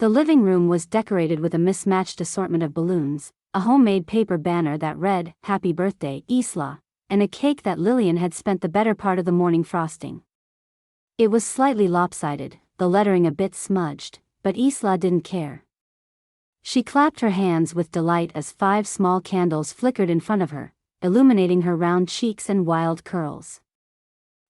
The living room was decorated with a mismatched assortment of balloons, a homemade paper banner that read, "Happy Birthday, Isla," and a cake that Lillian had spent the better part of the morning frosting. It was slightly lopsided, the lettering a bit smudged, but Isla didn't care. She clapped her hands with delight as 5 small candles flickered in front of her, illuminating her round cheeks and wild curls.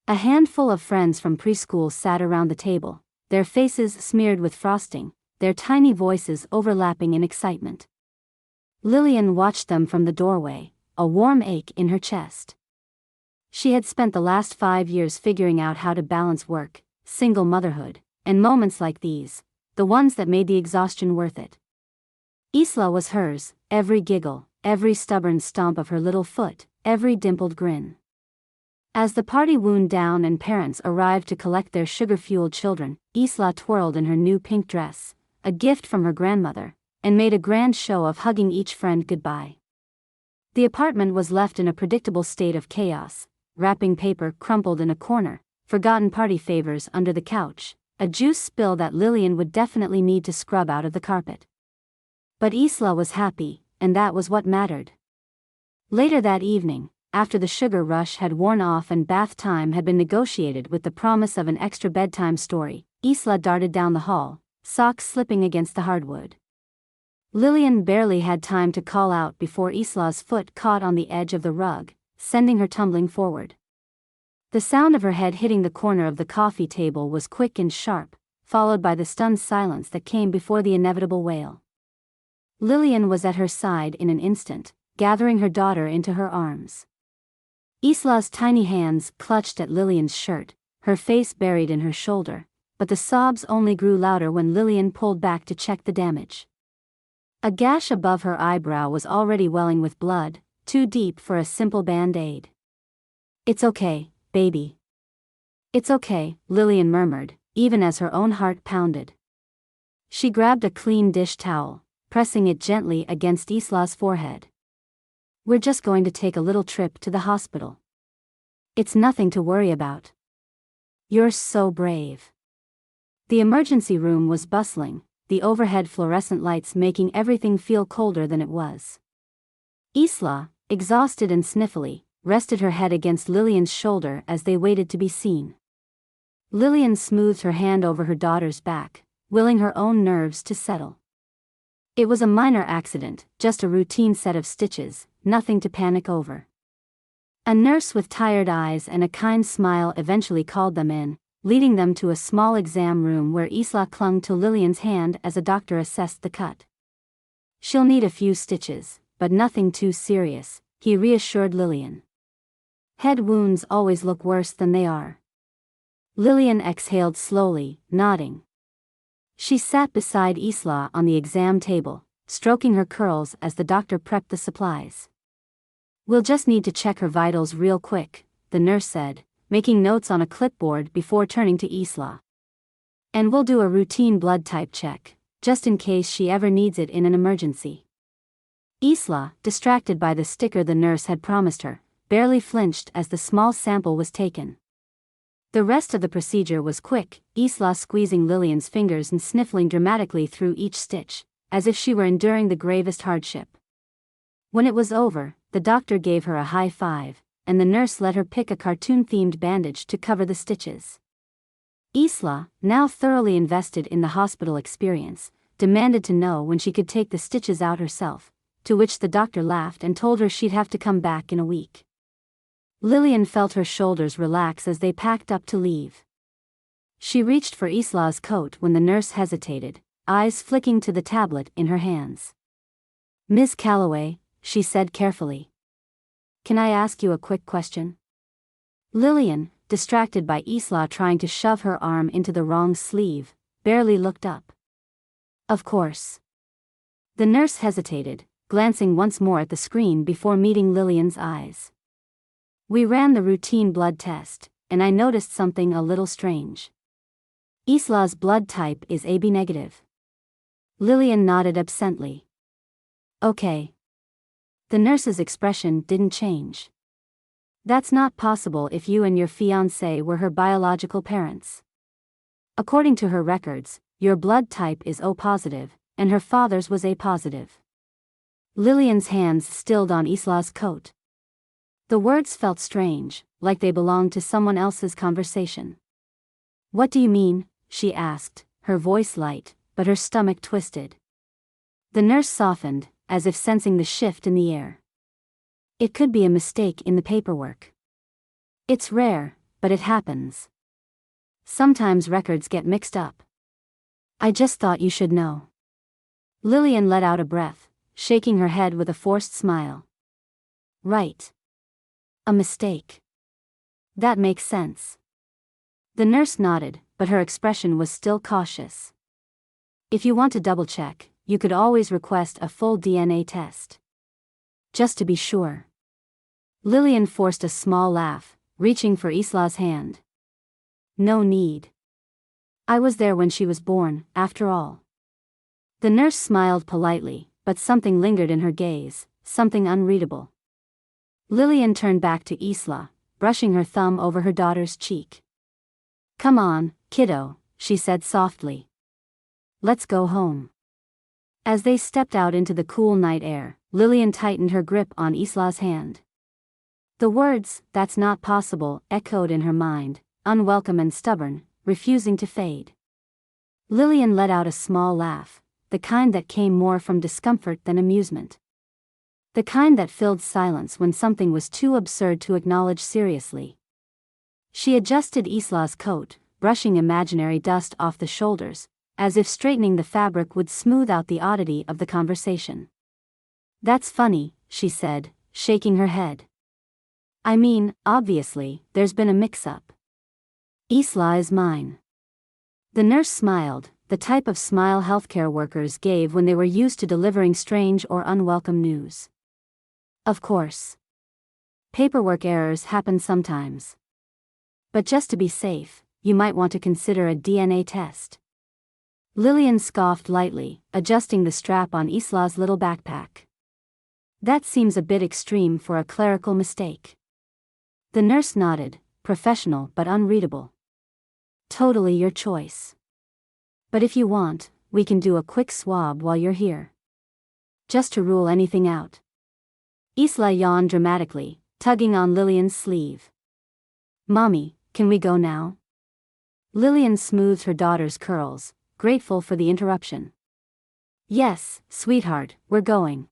A handful of friends from preschool sat around the table, their faces smeared with frosting, their tiny voices overlapping in excitement. Lillian watched them from the doorway, a warm ache in her chest. She had spent the last 5 years figuring out how to balance work, single motherhood, and moments like these, the ones that made the exhaustion worth it. Isla was hers, every giggle, every stubborn stomp of her little foot, every dimpled grin. As the party wound down and parents arrived to collect their sugar-fueled children, Isla twirled in her new pink dress, a gift from her grandmother, and made a grand show of hugging each friend goodbye. The apartment was left in a predictable state of chaos, wrapping paper crumpled in a corner, forgotten party favors under the couch, a juice spill that Lillian would definitely need to scrub out of the carpet. But Isla was happy, and that was what mattered. Later that evening, after the sugar rush had worn off and bath time had been negotiated with the promise of an extra bedtime story, Isla darted down the hall, socks slipping against the hardwood. Lillian barely had time to call out before Isla's foot caught on the edge of the rug, sending her tumbling forward. The sound of her head hitting the corner of the coffee table was quick and sharp, followed by the stunned silence that came before the inevitable wail. Lillian was at her side in an instant, gathering her daughter into her arms. Isla's tiny hands clutched at Lillian's shirt, her face buried in her shoulder, but the sobs only grew louder when Lillian pulled back to check the damage. A gash above her eyebrow was already welling with blood, too deep for a simple band-aid. "It's okay, baby. It's okay," Lillian murmured, even as her own heart pounded. She grabbed a clean dish towel, pressing it gently against Isla's forehead. "We're just going to take a little trip to the hospital. It's nothing to worry about." "You're so brave." The emergency room was bustling, the overhead fluorescent lights making everything feel colder than it was. Isla, exhausted and sniffly, rested her head against Lillian's shoulder as they waited to be seen. Lillian smoothed her hand over her daughter's back, willing her own nerves to settle. It was a minor accident, just a routine set of stitches, nothing to panic over. A nurse with tired eyes and a kind smile eventually called them in, leading them to a small exam room where Isla clung to Lillian's hand as a doctor assessed the cut. "She'll need a few stitches, but nothing too serious," he reassured Lillian. "Head wounds always look worse than they are." Lillian exhaled slowly, nodding. She sat beside Isla on the exam table, stroking her curls as the doctor prepped the supplies. "We'll just need to check her vitals real quick," the nurse said, making notes on a clipboard before turning to Isla. "And we'll do a routine blood type check, just in case she ever needs it in an emergency." Isla, distracted by the sticker the nurse had promised her, barely flinched as the small sample was taken. The rest of the procedure was quick, Isla squeezing Lillian's fingers and sniffling dramatically through each stitch, as if she were enduring the gravest hardship. When it was over, the doctor gave her a high five, and the nurse let her pick a cartoon-themed bandage to cover the stitches. Isla, now thoroughly invested in the hospital experience, demanded to know when she could take the stitches out herself, to which the doctor laughed and told her she'd have to come back in a week. Lillian felt her shoulders relax as they packed up to leave. She reached for Isla's coat when the nurse hesitated, eyes flicking to the tablet in her hands. "Miss Calloway," she said carefully. "Can I ask you a quick question?" Lillian, distracted by Isla trying to shove her arm into the wrong sleeve, barely looked up. "Of course." The nurse hesitated, glancing once more at the screen before meeting Lillian's eyes. "We ran the routine blood test, and I noticed something a little strange. Isla's blood type is AB negative." Lillian nodded absently. "Okay." The nurse's expression didn't change. "That's not possible if you and your fiancé were her biological parents. According to her records, your blood type is O positive, and her father's was A positive. Lillian's hands stilled on Isla's coat. The words felt strange, like they belonged to someone else's conversation. What do you mean? She asked, her voice light, but her stomach twisted. The nurse softened, as if sensing the shift in the air. It could be a mistake in the paperwork. It's rare, but it happens. Sometimes records get mixed up. I just thought you should know. Lillian let out a breath, shaking her head with a forced smile. Right. A mistake. That makes sense. The nurse nodded, but her expression was still cautious. If you want to double-check, you could always request a full DNA test. Just to be sure. Lillian forced a small laugh, reaching for Isla's hand. No need. I was there when she was born, after all. The nurse smiled politely, but something lingered in her gaze, something unreadable. Lillian turned back to Isla, brushing her thumb over her daughter's cheek. Come on, kiddo, she said softly. Let's go home. As they stepped out into the cool night air, Lillian tightened her grip on Isla's hand. The words, "That's not possible," echoed in her mind, unwelcome and stubborn, refusing to fade. Lillian let out a small laugh, the kind that came more from discomfort than amusement. The kind that filled silence when something was too absurd to acknowledge seriously. She adjusted Isla's coat, brushing imaginary dust off the shoulders, as if straightening the fabric would smooth out the oddity of the conversation. That's funny, she said, shaking her head. I mean, obviously, there's been a mix-up. Isla is mine. The nurse smiled, the type of smile healthcare workers gave when they were used to delivering strange or unwelcome news. Of course. Paperwork errors happen sometimes. But just to be safe, you might want to consider a DNA test. Lillian scoffed lightly, adjusting the strap on Isla's little backpack. That seems a bit extreme for a clerical mistake. The nurse nodded, professional but unreadable. Totally your choice. But if you want, we can do a quick swab while you're here. Just to rule anything out. Isla yawned dramatically, tugging on Lillian's sleeve. Mommy, can we go now? Lillian smoothed her daughter's curls, grateful for the interruption. Yes, sweetheart, we're going.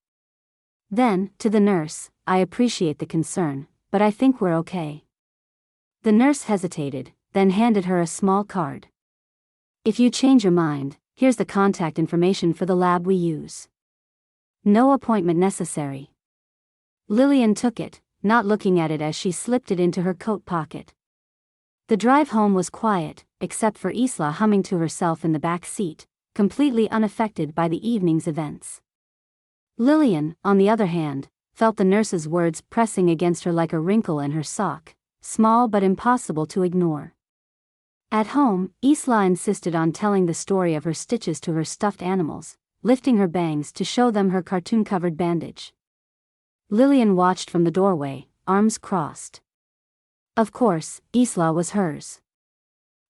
Then, to the nurse, I appreciate the concern, but I think we're okay. The nurse hesitated, then handed her a small card. If you change your mind, here's the contact information for the lab we use. No appointment necessary. Lillian took it, not looking at it as she slipped it into her coat pocket. The drive home was quiet, except for Isla humming to herself in the back seat, completely unaffected by the evening's events. Lillian, on the other hand, felt the nurse's words pressing against her like a wrinkle in her sock, small but impossible to ignore. At home, Isla insisted on telling the story of her stitches to her stuffed animals, lifting her bangs to show them her cartoon-covered bandage. Lillian watched from the doorway, arms crossed. Of course, Isla was hers.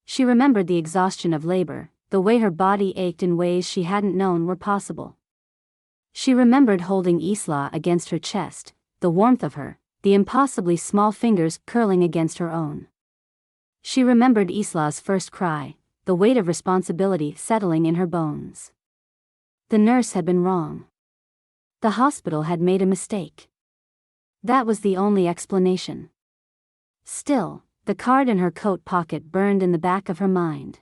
She remembered the exhaustion of labor, the way her body ached in ways she hadn't known were possible. She remembered holding Isla against her chest, the warmth of her, the impossibly small fingers curling against her own. She remembered Isla's first cry, the weight of responsibility settling in her bones. The nurse had been wrong. The hospital had made a mistake. That was the only explanation. Still, the card in her coat pocket burned in the back of her mind.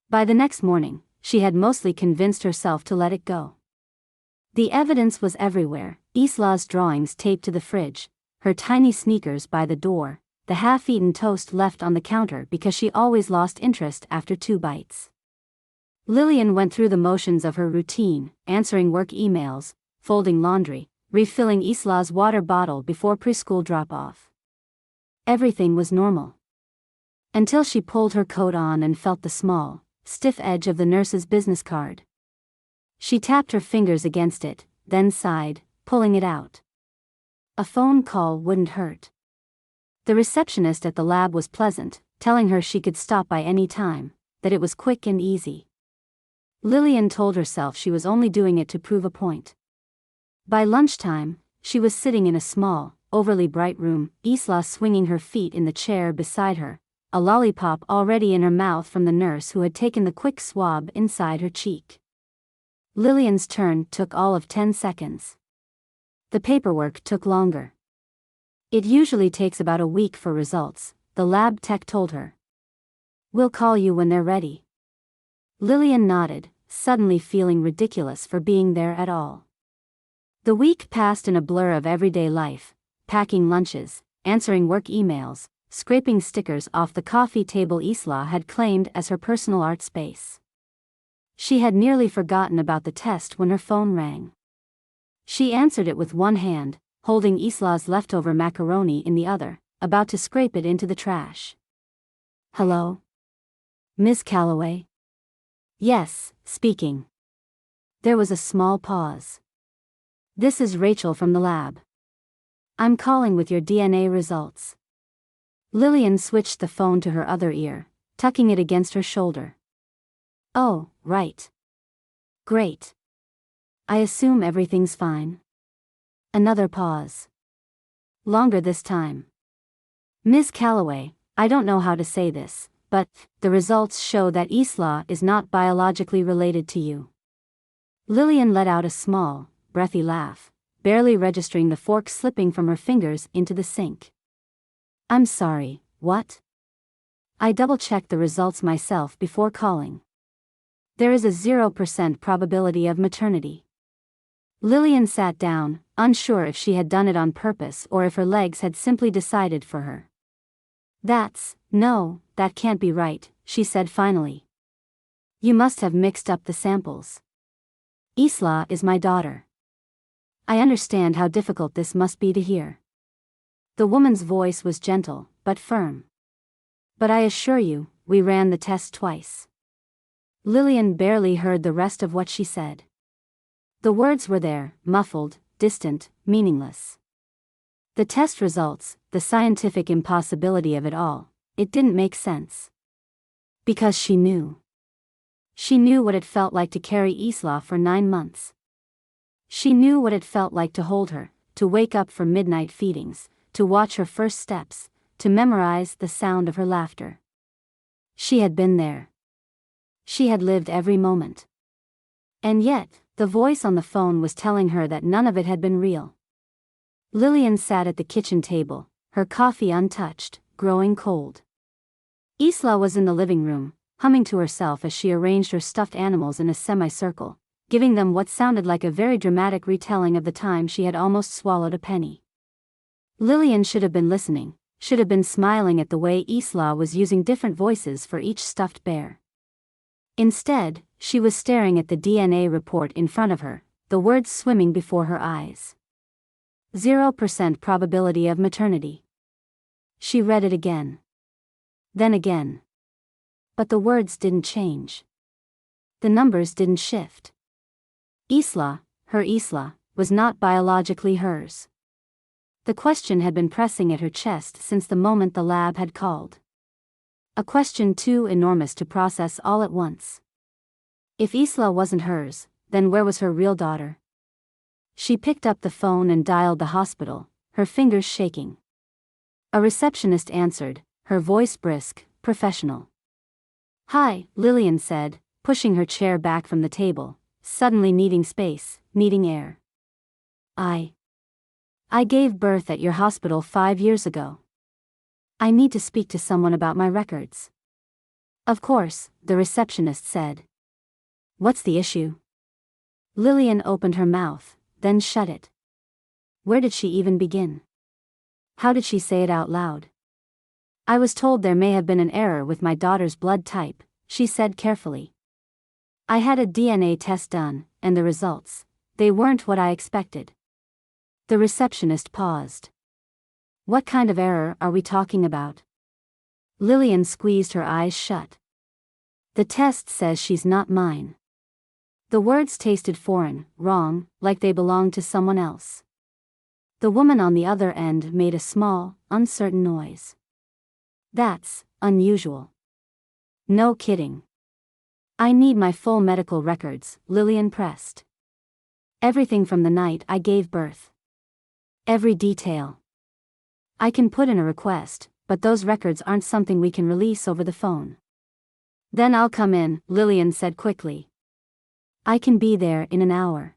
By the next morning, she had mostly convinced herself to let it go. The evidence was everywhere, Isla's drawings taped to the fridge, her tiny sneakers by the door, the half-eaten toast left on the counter because she always lost interest after 2 bites. Lillian went through the motions of her routine, answering work emails, folding laundry, refilling Isla's water bottle before preschool drop-off. Everything was normal. Until she pulled her coat on and felt the small, stiff edge of the nurse's business card. She tapped her fingers against it, then sighed, pulling it out. A phone call wouldn't hurt. The receptionist at the lab was pleasant, telling her she could stop by any time, that it was quick and easy. Lillian told herself she was only doing it to prove a point. By lunchtime, she was sitting in a small, overly bright room, Isla swinging her feet in the chair beside her, a lollipop already in her mouth from the nurse who had taken the quick swab inside her cheek. Lillian's turn took all of 10 seconds. The paperwork took longer. It usually takes about a week for results, the lab tech told her. We'll call you when they're ready. Lillian nodded, suddenly feeling ridiculous for being there at all. The week passed in a blur of everyday life, packing lunches, answering work emails, scraping stickers off the coffee table Isla had claimed as her personal art space. She had nearly forgotten about the test when her phone rang. She answered it with one hand, holding Isla's leftover macaroni in the other, about to scrape it into the trash. Hello? Miss Calloway? Yes, speaking. There was a small pause. This is Rachel from the lab. I'm calling with your DNA results. Lillian switched the phone to her other ear, tucking it against her shoulder. Oh, right. Great. I assume everything's fine. Another pause. Longer this time. Miss Calloway, I don't know how to say this, but the results show that Isla is not biologically related to you. Lillian let out a small, breathy laugh, barely registering the fork slipping from her fingers into the sink. I'm sorry, what? I double-checked the results myself before calling. There is a 0% probability of maternity. Lillian sat down, unsure if she had done it on purpose or if her legs had simply decided for her. No, that can't be right, she said finally. You must have mixed up the samples. Isla is my daughter. I understand how difficult this must be to hear. The woman's voice was gentle, but firm. But I assure you, we ran the test twice. Lillian barely heard the rest of what she said. The words were there, muffled, distant, meaningless. The test results, the scientific impossibility of it all, it didn't make sense. Because she knew. She knew what it felt like to carry Isla for 9 months. She knew what it felt like to hold her, to wake up for midnight feedings, to watch her first steps, to memorize the sound of her laughter. She had been there. She had lived every moment. And yet, the voice on the phone was telling her that none of it had been real. Lillian sat at the kitchen table, her coffee untouched, growing cold. Isla was in the living room, humming to herself as she arranged her stuffed animals in a semicircle, giving them what sounded like a very dramatic retelling of the time she had almost swallowed a penny. Lillian should have been listening, should have been smiling at the way Isla was using different voices for each stuffed bear. Instead, she was staring at the DNA report in front of her, the words swimming before her eyes. 0% probability of maternity. She read it again. Then again. But the words didn't change. The numbers didn't shift. Isla, her Isla, was not biologically hers. The question had been pressing at her chest since the moment the lab had called. A question too enormous to process all at once. If Isla wasn't hers, then where was her real daughter? She picked up the phone and dialed the hospital, her fingers shaking. A receptionist answered, her voice brisk, professional. Hi, Lillian said, pushing her chair back from the table, suddenly needing space, needing air. I gave birth at your hospital 5 years ago. I need to speak to someone about my records. Of course, the receptionist said. What's the issue? Lillian opened her mouth, then shut it. Where did she even begin? How did she say it out loud? I was told there may have been an error with my daughter's blood type, she said carefully. I had a DNA test done, and the results, they weren't what I expected. The receptionist paused. What kind of error are we talking about? Lillian squeezed her eyes shut. The test says she's not mine. The words tasted foreign, wrong, like they belonged to someone else. The woman on the other end made a small, uncertain noise. That's unusual. No kidding. I need my full medical records, Lillian pressed. Everything from the night I gave birth. Every detail. I can put in a request, but those records aren't something we can release over the phone. Then I'll come in, Lillian said quickly. I can be there in an hour.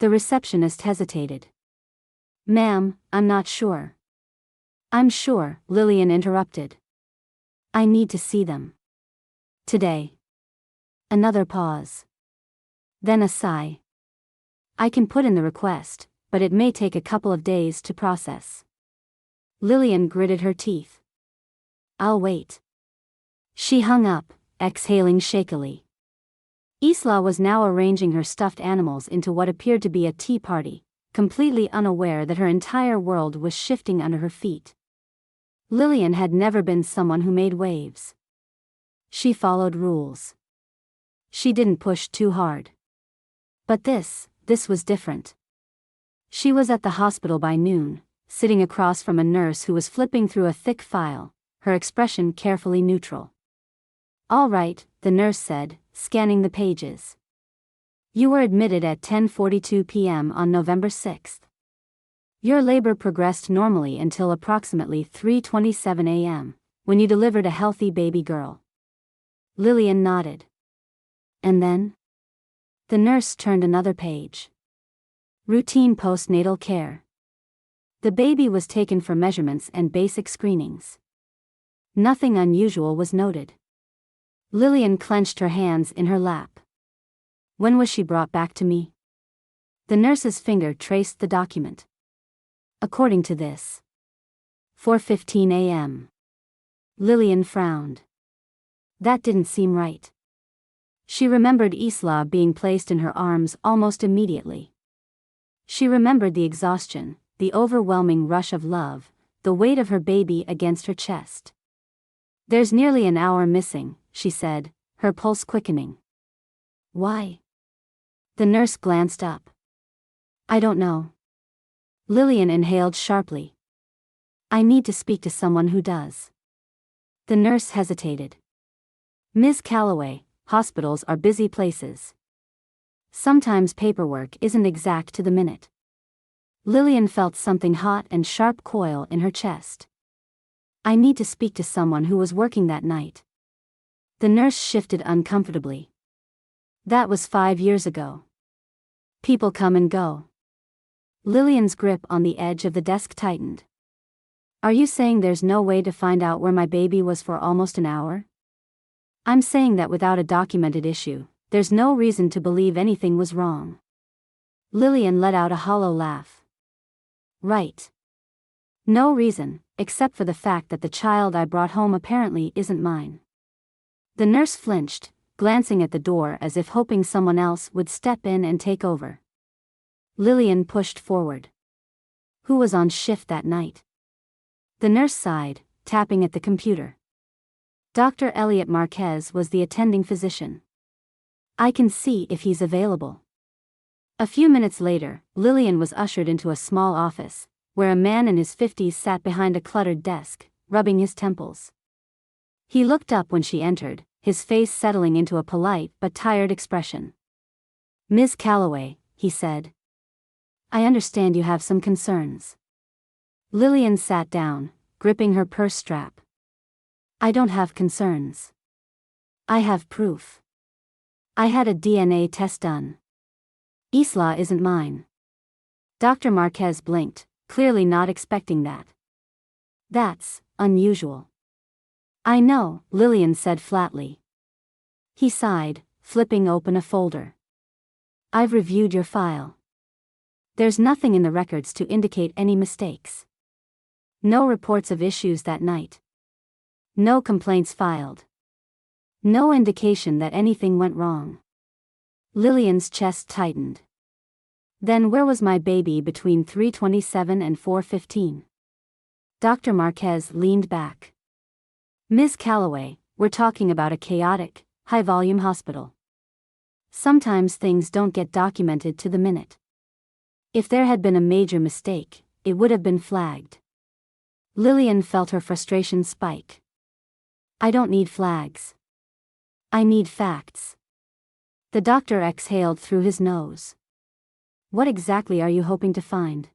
The receptionist hesitated. Ma'am, I'm not sure. I'm sure, Lillian interrupted. I need to see them. Today. Another pause. Then a sigh. I can put in the request, but it may take a couple of days to process. Lillian gritted her teeth. I'll wait. She hung up, exhaling shakily. Isla was now arranging her stuffed animals into what appeared to be a tea party, completely unaware that her entire world was shifting under her feet. Lillian had never been someone who made waves. She followed rules. She didn't push too hard. But this was different. She was at the hospital by noon, sitting across from a nurse who was flipping through a thick file, her expression carefully neutral. All right, the nurse said, scanning the pages. You were admitted at 10:42 p.m. on November 6th. Your labor progressed normally until approximately 3:27 a.m., when you delivered a healthy baby girl. Lillian nodded. And then? The nurse turned another page. Routine postnatal care. The baby was taken for measurements and basic screenings. Nothing unusual was noted. Lillian clenched her hands in her lap. When was she brought back to me? The nurse's finger traced the document. According to this. 4:15 a.m. Lillian frowned. That didn't seem right. She remembered Isla being placed in her arms almost immediately. She remembered the exhaustion, the overwhelming rush of love, the weight of her baby against her chest. There's nearly an hour missing, she said, her pulse quickening. Why? The nurse glanced up. I don't know. Lillian inhaled sharply. I need to speak to someone who does. The nurse hesitated. Ms. Calloway, hospitals are busy places. Sometimes paperwork isn't exact to the minute. Lillian felt something hot and sharp coil in her chest. I need to speak to someone who was working that night. The nurse shifted uncomfortably. That was 5 years ago. People come and go. Lillian's grip on the edge of the desk tightened. Are you saying there's no way to find out where my baby was for almost an hour? I'm saying that without a documented issue, there's no reason to believe anything was wrong. Lillian let out a hollow laugh. Right. No reason, except for the fact that the child I brought home apparently isn't mine. The nurse flinched, glancing at the door as if hoping someone else would step in and take over. Lillian pushed forward. Who was on shift that night? The nurse sighed, tapping at the computer. Dr. Elliot Marquez was the attending physician. I can see if he's available. A few minutes later, Lillian was ushered into a small office, where a man in his 50s sat behind a cluttered desk, rubbing his temples. He looked up when she entered, his face settling into a polite but tired expression. Ms. Calloway, he said. I understand you have some concerns. Lillian sat down, gripping her purse strap. I don't have concerns. I have proof. I had a DNA test done. Isla isn't mine. Dr. Marquez blinked, clearly not expecting that. That's unusual. I know, Lillian said flatly. He sighed, flipping open a folder. I've reviewed your file. There's nothing in the records to indicate any mistakes. No reports of issues that night. No complaints filed. No indication that anything went wrong. Lillian's chest tightened. Then where was my baby between 3:27 and 4:15? Dr. Marquez leaned back. Ms. Calloway, we're talking about a chaotic, high-volume hospital. Sometimes things don't get documented to the minute. If there had been a major mistake, it would have been flagged. Lillian felt her frustration spike. I don't need flags. I need facts. The doctor exhaled through his nose. What exactly are you hoping to find?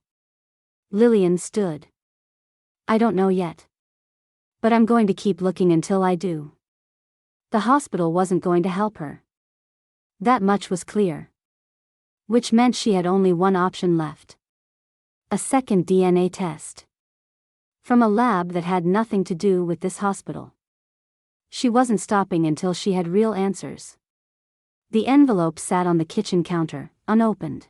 Lillian stood. I don't know yet. But I'm going to keep looking until I do. The hospital wasn't going to help her. That much was clear. Which meant she had only one option left. A second DNA test. From a lab that had nothing to do with this hospital. She wasn't stopping until she had real answers. The envelope sat on the kitchen counter, unopened.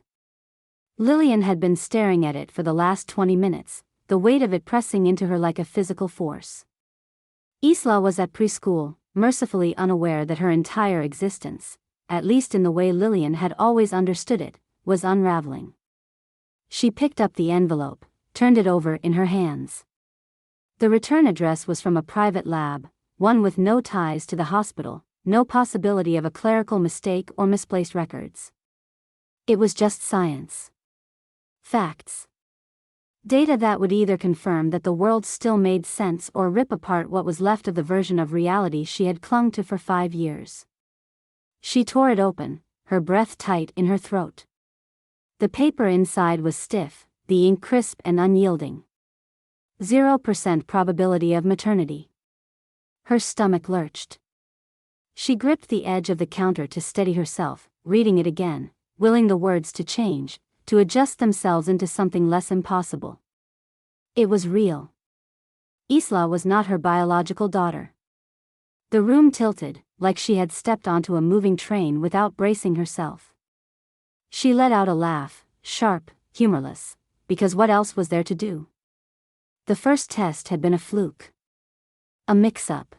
Lillian had been staring at it for the last 20 minutes, the weight of it pressing into her like a physical force. Isla was at preschool, mercifully unaware that her entire existence, at least in the way Lillian had always understood it, was unraveling. She picked up the envelope, turned it over in her hands. The return address was from a private lab, one with no ties to the hospital, no possibility of a clerical mistake or misplaced records. It was just science. Facts. Data that would either confirm that the world still made sense or rip apart what was left of the version of reality she had clung to for 5 years. She tore it open, her breath tight in her throat. The paper inside was stiff, the ink crisp and unyielding. 0% probability of maternity. Her stomach lurched. She gripped the edge of the counter to steady herself, reading it again, willing the words to change, to adjust themselves into something less impossible. It was real. Isla was not her biological daughter. The room tilted, like she had stepped onto a moving train without bracing herself. She let out a laugh, sharp, humorless, because what else was there to do? The first test had been a fluke. A mix-up.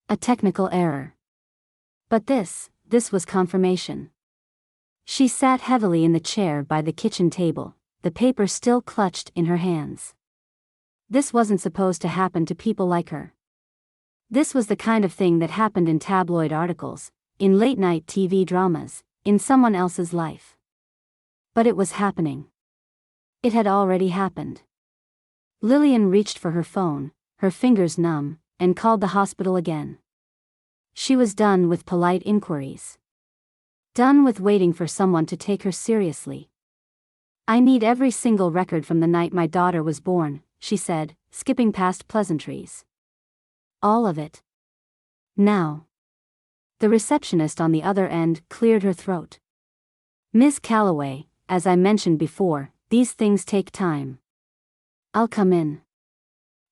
A technical error. But this was confirmation. She sat heavily in the chair by the kitchen table, the paper still clutched in her hands. This wasn't supposed to happen to people like her. This was the kind of thing that happened in tabloid articles, in late-night TV dramas, in someone else's life. But it was happening. It had already happened. Lillian reached for her phone, her fingers numb, and called the hospital again. She was done with polite inquiries. Done with waiting for someone to take her seriously. I need every single record from the night my daughter was born, she said, skipping past pleasantries. All of it. Now. The receptionist on the other end cleared her throat. Miss Calloway, as I mentioned before, these things take time. I'll come in.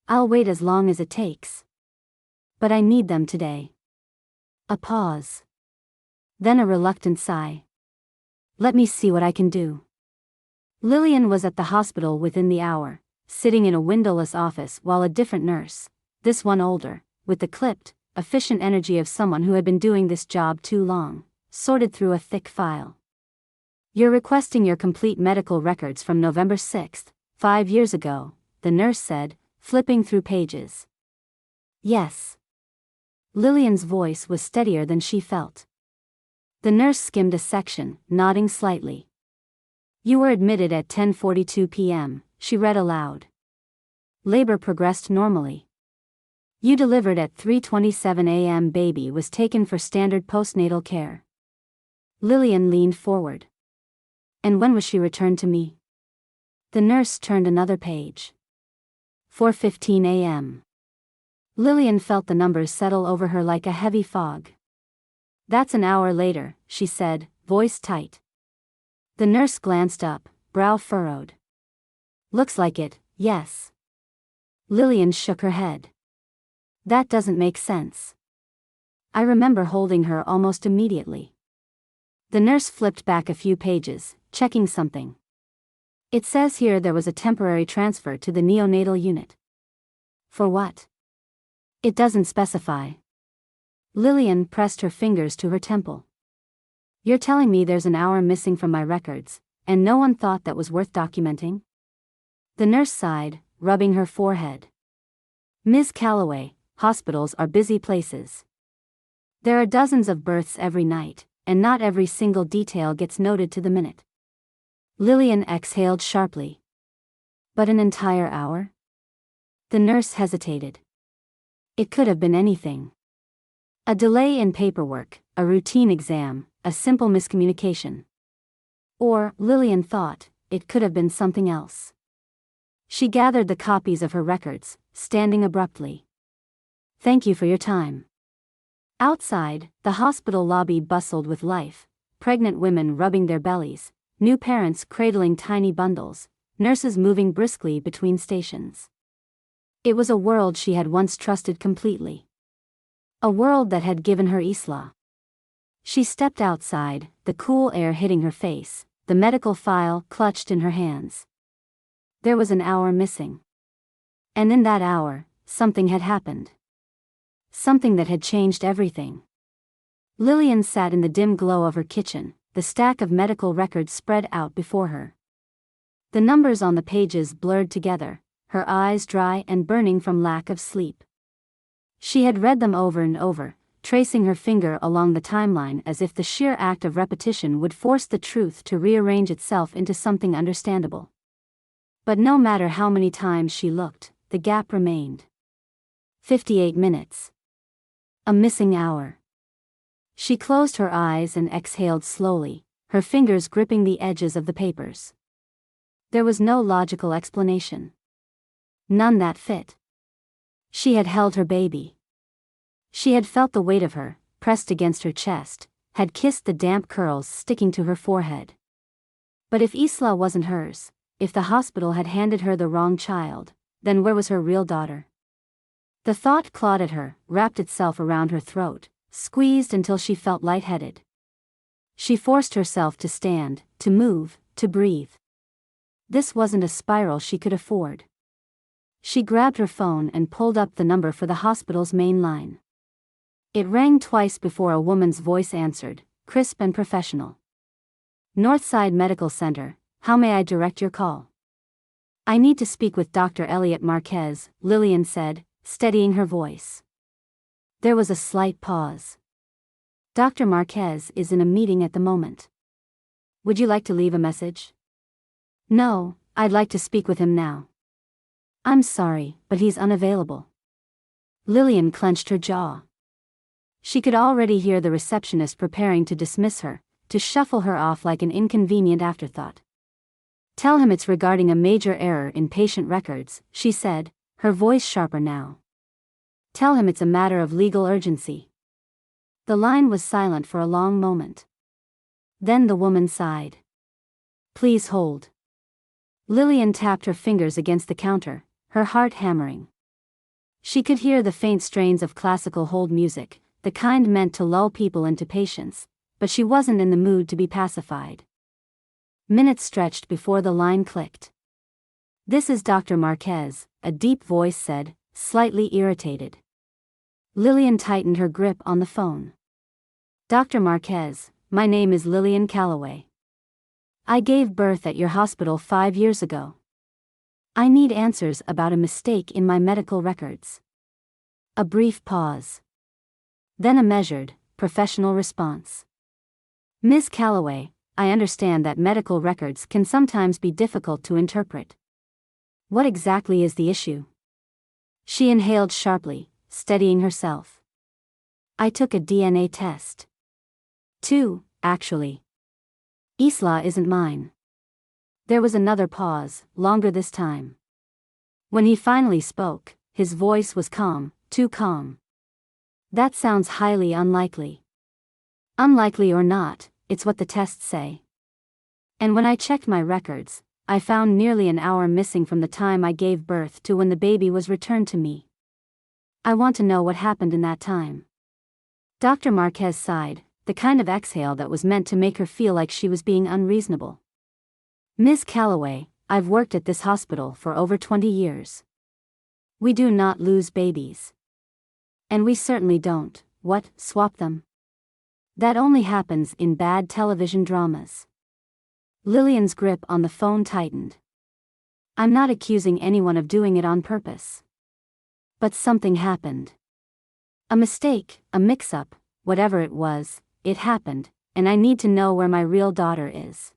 I'll wait as long as it takes. But I need them today. A pause. Then a reluctant sigh. Let me see what I can do. Lillian was at the hospital within the hour, sitting in a windowless office while a different nurse, this one older, with the clipped, efficient energy of someone who had been doing this job too long, sorted through a thick file. You're requesting your complete medical records from November 6th, 5 years ago, the nurse said, flipping through pages. Yes. Lillian's voice was steadier than she felt. The nurse skimmed a section, nodding slightly. You were admitted at 10:42 p.m., she read aloud. Labor progressed normally. You delivered at 3:27 a.m. Baby was taken for standard postnatal care. Lillian leaned forward. And when was she returned to me? The nurse turned another page. 4:15 a.m. Lillian felt the numbers settle over her like a heavy fog. That's an hour later, she said, voice tight. The nurse glanced up, brow furrowed. Looks like it, yes. Lillian shook her head. That doesn't make sense. I remember holding her almost immediately. The nurse flipped back a few pages, checking something. It says here there was a temporary transfer to the neonatal unit. For what? It doesn't specify. Lillian pressed her fingers to her temple. You're telling me there's an hour missing from my records, and no one thought that was worth documenting? The nurse sighed, rubbing her forehead. Ms. Calloway, hospitals are busy places. There are dozens of births every night, and not every single detail gets noted to the minute. Lillian exhaled sharply. But an entire hour? The nurse hesitated. It could have been anything. A delay in paperwork, a routine exam, a simple miscommunication. Or, Lillian thought, it could have been something else. She gathered the copies of her records, standing abruptly. "Thank you for your time." Outside, the hospital lobby bustled with life, pregnant women rubbing their bellies, new parents cradling tiny bundles, nurses moving briskly between stations. It was a world she had once trusted completely. A world that had given her Isla. She stepped outside, the cool air hitting her face, the medical file clutched in her hands. There was an hour missing. And in that hour, something had happened. Something that had changed everything. Lillian sat in the dim glow of her kitchen, the stack of medical records spread out before her. The numbers on the pages blurred together, her eyes dry and burning from lack of sleep. She had read them over and over, tracing her finger along the timeline as if the sheer act of repetition would force the truth to rearrange itself into something understandable. But no matter how many times she looked, the gap remained. 58 minutes. A missing hour. She closed her eyes and exhaled slowly, her fingers gripping the edges of the papers. There was no logical explanation. None that fit. She had held her baby. She had felt the weight of her, pressed against her chest, had kissed the damp curls sticking to her forehead. But if Isla wasn't hers, if the hospital had handed her the wrong child, then where was her real daughter? The thought clawed at her, wrapped itself around her throat, squeezed until she felt lightheaded. She forced herself to stand, to move, to breathe. This wasn't a spiral she could afford. She grabbed her phone and pulled up the number for the hospital's main line. It rang twice before a woman's voice answered, crisp and professional. "Northside Medical Center, how may I direct your call?" "I need to speak with Dr. Elliot Marquez," Lillian said, steadying her voice. There was a slight pause. "Dr. Marquez is in a meeting at the moment. Would you like to leave a message?" "No, I'd like to speak with him now." "I'm sorry, but he's unavailable." Lillian clenched her jaw. She could already hear the receptionist preparing to dismiss her, to shuffle her off like an inconvenient afterthought. "Tell him it's regarding a major error in patient records," she said, her voice sharper now. "Tell him it's a matter of legal urgency." The line was silent for a long moment. Then the woman sighed. "Please hold." Lillian tapped her fingers against the counter, her heart hammering. She could hear the faint strains of classical hold music, the kind meant to lull people into patience, but she wasn't in the mood to be pacified. Minutes stretched before the line clicked. "This is Dr. Marquez," a deep voice said, slightly irritated. Lillian tightened her grip on the phone. "Dr. Marquez, my name is Lillian Calloway. I gave birth at your hospital 5 years ago. I need answers about a mistake in my medical records." A brief pause. Then a measured, professional response. "Ms. Calloway, I understand that medical records can sometimes be difficult to interpret. What exactly is the issue?" She inhaled sharply, steadying herself. "I took a DNA test. 2, actually. Isla isn't mine." There was another pause, longer this time. When he finally spoke, his voice was calm, too calm. "That sounds highly unlikely." "Unlikely or not, it's what the tests say. And when I checked my records, I found nearly an hour missing from the time I gave birth to when the baby was returned to me. I want to know what happened in that time." Dr. Marquez sighed, the kind of exhale that was meant to make her feel like she was being unreasonable. "Ms. Calloway, I've worked at this hospital for over 20 years. We do not lose babies. And we certainly don't, swap them? That only happens in bad television dramas." Lillian's grip on the phone tightened. "I'm not accusing anyone of doing it on purpose. But something happened. A mistake, a mix-up, whatever it was, it happened, and I need to know where my real daughter is."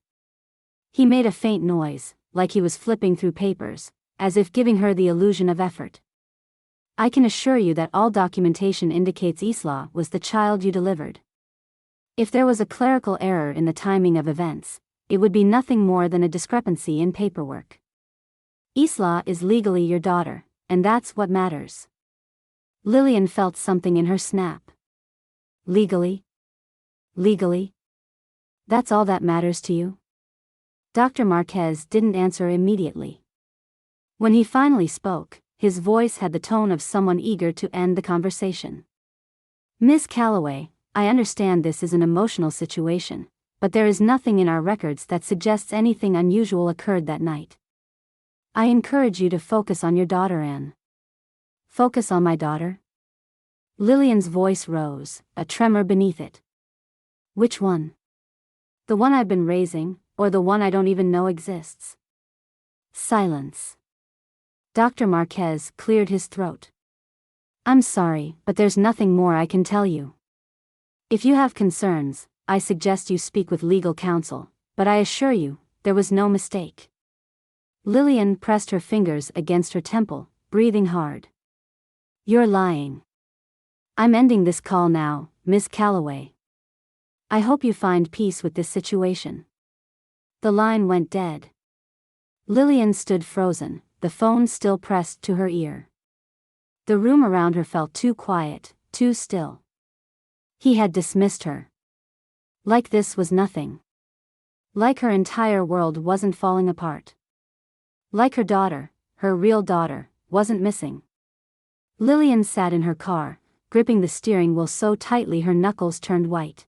He made a faint noise, like he was flipping through papers, as if giving her the illusion of effort. I can assure you that all documentation indicates Isla was the child you delivered. If there was a clerical error in the timing of events, it would be nothing more than a discrepancy in paperwork. Isla is legally your daughter, and that's what matters. Lillian felt something in her snap. Legally? Legally? That's all that matters to you? Dr. Marquez didn't answer immediately. When he finally spoke, his voice had the tone of someone eager to end the conversation. Miss Calloway, I understand this is an emotional situation, but there is nothing in our records that suggests anything unusual occurred that night. I encourage you to focus on your daughter, Anne. Focus on my daughter? Lillian's voice rose, a tremor beneath it. Which one? The one I've been raising, or the one I don't even know exists? Silence. Dr. Marquez cleared his throat. I'm sorry, but there's nothing more I can tell you. If you have concerns, I suggest you speak with legal counsel, but I assure you, there was no mistake. Lillian pressed her fingers against her temple, breathing hard. You're lying. I'm ending this call now, Miss Calloway. I hope you find peace with this situation. The line went dead. Lillian stood frozen, the phone still pressed to her ear. The room around her felt too quiet, too still. He had dismissed her. Like this was nothing. Like her entire world wasn't falling apart. Like her daughter, her real daughter, wasn't missing. Lillian sat in her car, gripping the steering wheel so tightly her knuckles turned white.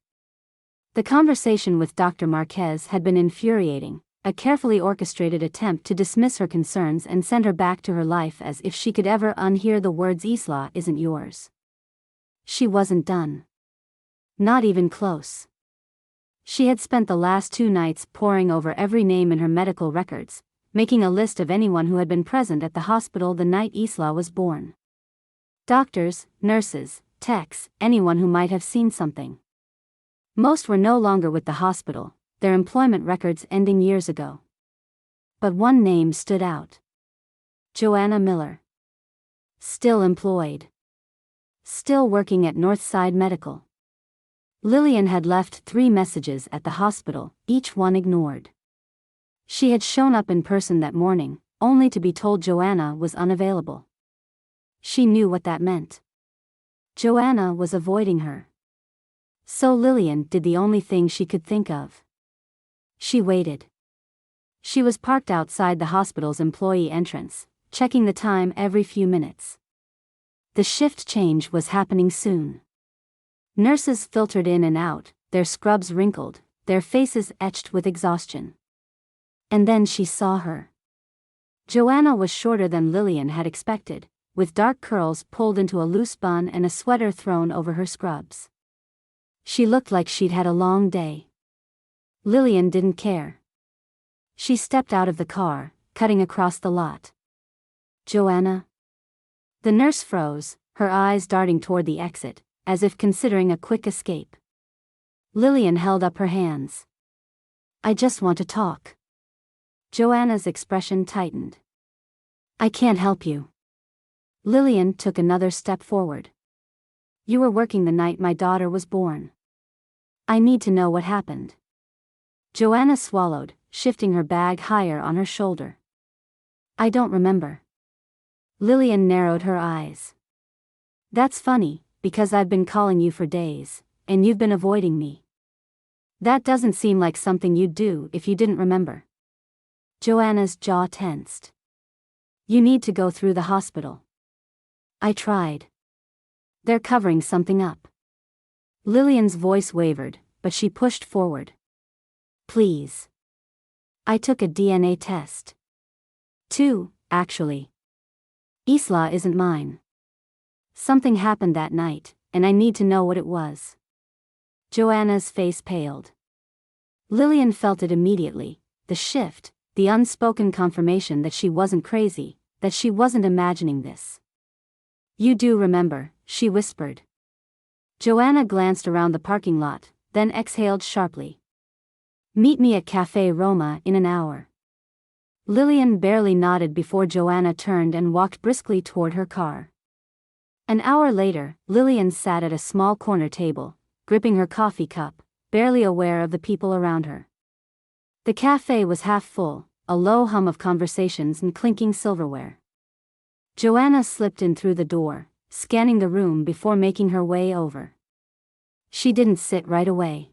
The conversation with Dr. Marquez had been infuriating, a carefully orchestrated attempt to dismiss her concerns and send her back to her life as if she could ever unhear the words Isla isn't yours. She wasn't done. Not even close. She had spent the last 2 nights poring over every name in her medical records, making a list of anyone who had been present at the hospital the night Isla was born. Doctors, nurses, techs, anyone who might have seen something. Most were no longer with the hospital, their employment records ending years ago. But one name stood out. Joanna Miller. Still employed. Still working at Northside Medical. Lillian had left 3 messages at the hospital, each one ignored. She had shown up in person that morning, only to be told Joanna was unavailable. She knew what that meant. Joanna was avoiding her. So Lillian did the only thing she could think of. She waited. She was parked outside the hospital's employee entrance, checking the time every few minutes. The shift change was happening soon. Nurses filtered in and out, their scrubs wrinkled, their faces etched with exhaustion. And then she saw her. Joanna was shorter than Lillian had expected, with dark curls pulled into a loose bun and a sweater thrown over her scrubs. She looked like she'd had a long day. Lillian didn't care. She stepped out of the car, cutting across the lot. Joanna? The nurse froze, her eyes darting toward the exit, as if considering a quick escape. Lillian held up her hands. I just want to talk. Joanna's expression tightened. I can't help you. Lillian took another step forward. You were working the night my daughter was born. I need to know what happened. Joanna swallowed, shifting her bag higher on her shoulder. I don't remember. Lillian narrowed her eyes. That's funny, because I've been calling you for days, and you've been avoiding me. That doesn't seem like something you'd do if you didn't remember. Joanna's jaw tensed. You need to go through the hospital. I tried. They're covering something up. Lillian's voice wavered, but she pushed forward. Please. I took a DNA test. 2, actually. Isla isn't mine. Something happened that night, and I need to know what it was. Joanna's face paled. Lillian felt it immediately, the shift, the unspoken confirmation that she wasn't crazy, that she wasn't imagining this. You do remember, she whispered. Joanna glanced around the parking lot, then exhaled sharply. Meet me at Café Roma in an hour. Lillian barely nodded before Joanna turned and walked briskly toward her car. An hour later, Lillian sat at a small corner table, gripping her coffee cup, barely aware of the people around her. The cafe was half full, a low hum of conversations and clinking silverware. Joanna slipped in through the door, scanning the room before making her way over. She didn't sit right away.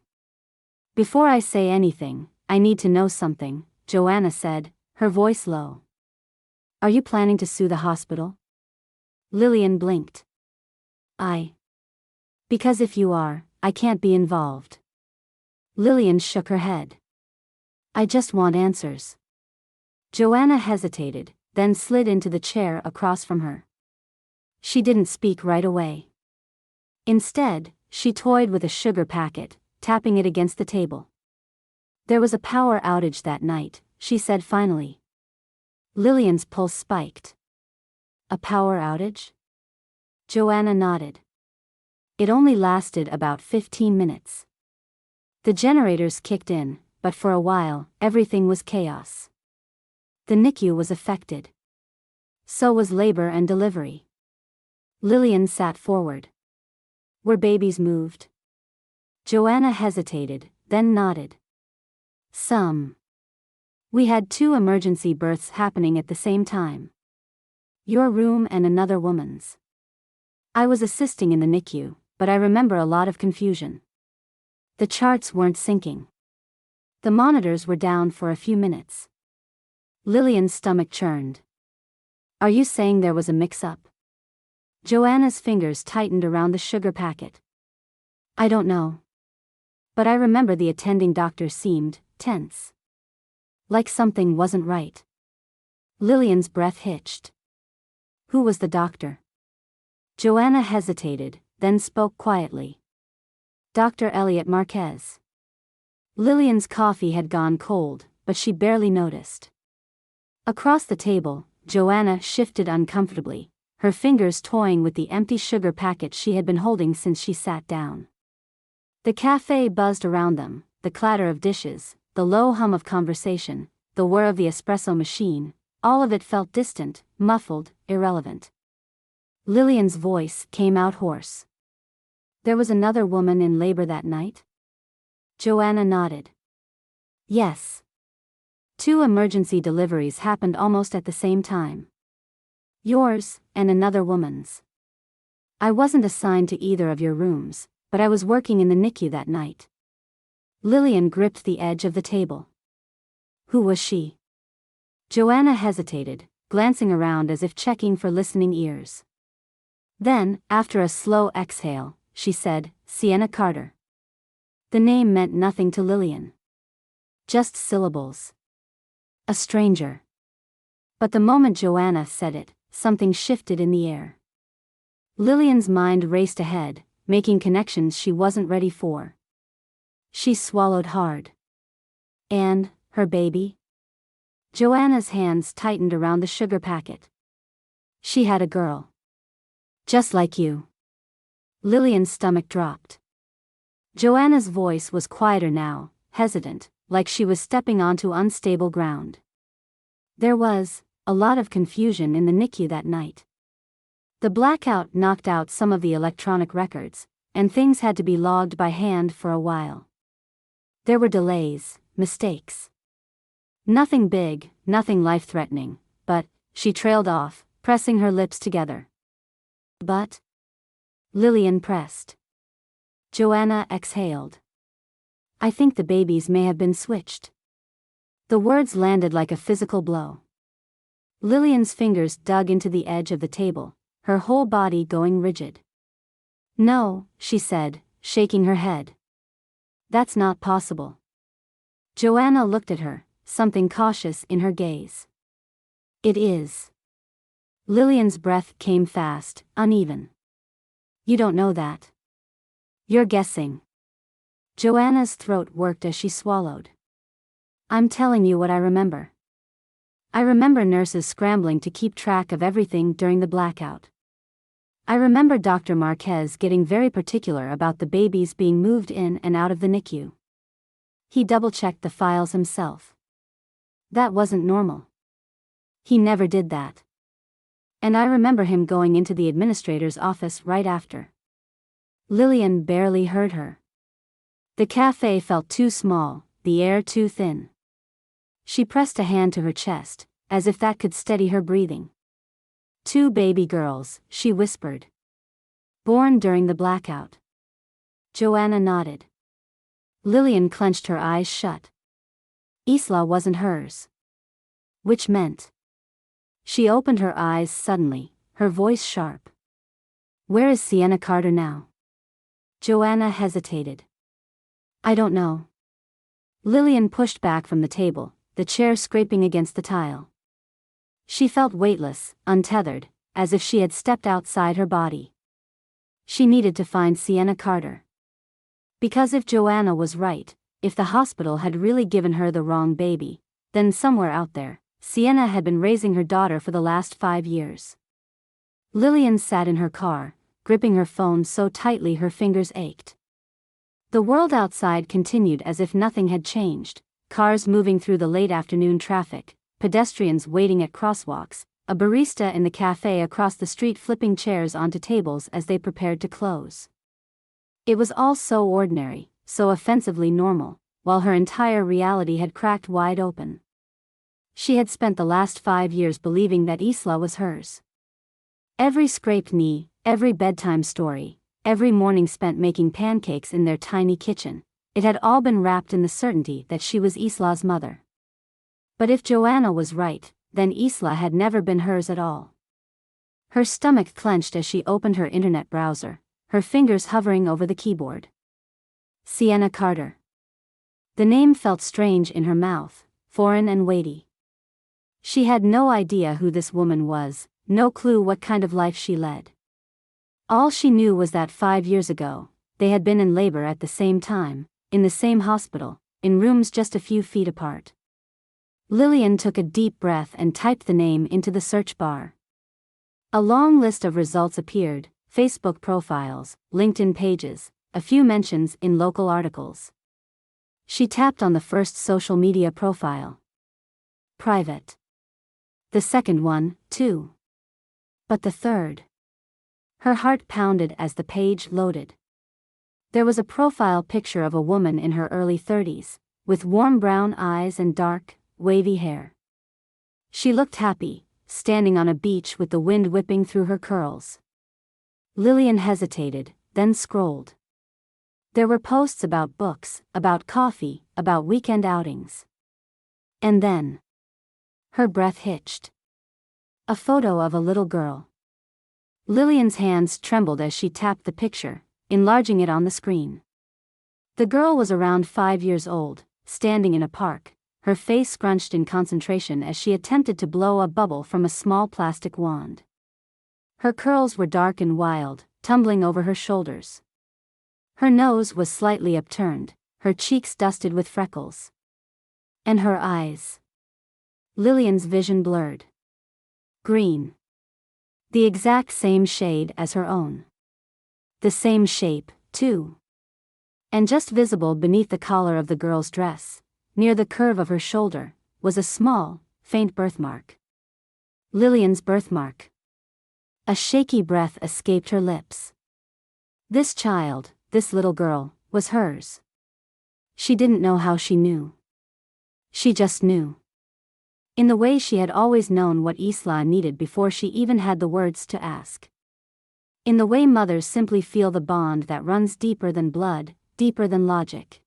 "Before I say anything, I need to know something," Joanna said, her voice low. "Are you planning to sue the hospital?" Lillian blinked. Because if you are, I can't be involved." Lillian shook her head. "I just want answers." Joanna hesitated, then slid into the chair across from her. She didn't speak right away. Instead, she toyed with a sugar packet, tapping it against the table. "There was a power outage that night," she said finally. Lillian's pulse spiked. "A power outage?" Joanna nodded. "It only lasted about 15 minutes. The generators kicked in, but for a while, everything was chaos. The NICU was affected. So was labor and delivery." Lillian sat forward. "Were babies moved?" Joanna hesitated, then nodded. "Some. We had 2 emergency births happening at the same time. Your room and another woman's. I was assisting in the NICU, but I remember a lot of confusion. The charts weren't syncing. The monitors were down for a few minutes." Lillian's stomach churned. "Are you saying there was a mix-up?" Joanna's fingers tightened around the sugar packet. "I don't know. But I remember the attending doctor seemed tense. Like something wasn't right." Lillian's breath hitched. "Who was the doctor?" Joanna hesitated, then spoke quietly. "Dr. Elliot Marquez." Lillian's coffee had gone cold, but she barely noticed. Across the table, Joanna shifted uncomfortably, her fingers toying with the empty sugar packet she had been holding since she sat down. The cafe buzzed around them, the clatter of dishes, the low hum of conversation, the whir of the espresso machine, all of it felt distant, muffled, irrelevant. Lillian's voice came out hoarse. "There was another woman in labor that night?" Joanna nodded. "Yes. 2 emergency deliveries happened almost at the same time. Yours, and another woman's. I wasn't assigned to either of your rooms, but I was working in the NICU that night." Lillian gripped the edge of the table. "Who was she?" Joanna hesitated, glancing around as if checking for listening ears. Then, after a slow exhale, she said, "Sienna Carter." The name meant nothing to Lillian. Just syllables. A stranger. But the moment Joanna said it, something shifted in the air. Lillian's mind raced ahead, making connections she wasn't ready for. She swallowed hard. "And, her baby?" Joanna's hands tightened around the sugar packet. "She had a girl. Just like you." Lillian's stomach dropped. Joanna's voice was quieter now, hesitant, like she was stepping onto unstable ground. "There was a lot of confusion in the NICU that night. The blackout knocked out some of the electronic records, and things had to be logged by hand for a while. There were delays, mistakes. Nothing big, nothing life-threatening, but," she trailed off, pressing her lips together. "But?" Lillian pressed. Joanna exhaled. "I think the babies may have been switched." The words landed like a physical blow. Lillian's fingers dug into the edge of the table, her whole body going rigid. "No," she said, shaking her head. "That's not possible." Joanna looked at her, something cautious in her gaze. "It is." Lillian's breath came fast, uneven. "You don't know that. You're guessing." Joanna's throat worked as she swallowed. "I'm telling you what I remember. I remember nurses scrambling to keep track of everything during the blackout. I remember Dr. Marquez getting very particular about the babies being moved in and out of the NICU. He double-checked the files himself. That wasn't normal. He never did that." And I remember him going into the administrator's office right after. Lillian barely heard her. The cafe felt too small, the air too thin. She pressed a hand to her chest, as if that could steady her breathing. 2 baby girls, she whispered. Born during the blackout. Joanna nodded. Lillian clenched her eyes shut. Isla wasn't hers. Which meant. She opened her eyes suddenly, her voice sharp. Where is Sienna Carter now? Joanna hesitated. I don't know. Lillian pushed back from the table, the chair scraping against the tile. She felt weightless, untethered, as if she had stepped outside her body. She needed to find Sienna Carter. Because if Joanna was right, if the hospital had really given her the wrong baby, then somewhere out there, Sienna had been raising her daughter for the last 5 years. Lillian sat in her car, gripping her phone so tightly her fingers ached. The world outside continued as if nothing had changed, cars moving through the late afternoon traffic, pedestrians waiting at crosswalks, a barista in the cafe across the street flipping chairs onto tables as they prepared to close. It was all so ordinary, so offensively normal, while her entire reality had cracked wide open. She had spent the last 5 years believing that Isla was hers. Every scraped knee, every bedtime story, every morning spent making pancakes in their tiny kitchen, it had all been wrapped in the certainty that she was Isla's mother. But if Joanna was right, then Isla had never been hers at all. Her stomach clenched as she opened her internet browser, her fingers hovering over the keyboard. Sienna Carter. The name felt strange in her mouth, foreign and weighty. She had no idea who this woman was, no clue what kind of life she led. All she knew was that 5 years ago, they had been in labor at the same time, in the same hospital, in rooms just a few feet apart. Lillian took a deep breath and typed the name into the search bar. A long list of results appeared, Facebook profiles, LinkedIn pages, a few mentions in local articles. She tapped on the first social media profile. Private. The second one, too. But the third. Her heart pounded as the page loaded. There was a profile picture of a woman in her early 30s, with warm brown eyes and dark, wavy hair. She looked happy, standing on a beach with the wind whipping through her curls. Lillian hesitated, then scrolled. There were posts about books, about coffee, about weekend outings. And then. Her breath hitched. A photo of a little girl. Lillian's hands trembled as she tapped the picture, enlarging it on the screen. The girl was around 5 years old, standing in a park, her face scrunched in concentration as she attempted to blow a bubble from a small plastic wand. Her curls were dark and wild, tumbling over her shoulders. Her nose was slightly upturned, her cheeks dusted with freckles. And her eyes. Lillian's vision blurred. Green. The exact same shade as her own. The same shape, too. And just visible beneath the collar of the girl's dress, near the curve of her shoulder, was a small, faint birthmark. Lillian's birthmark. A shaky breath escaped her lips. This child, this little girl, was hers. She didn't know how she knew. She just knew. In the way she had always known what Isla needed before she even had the words to ask. In the way mothers simply feel the bond that runs deeper than blood, deeper than logic.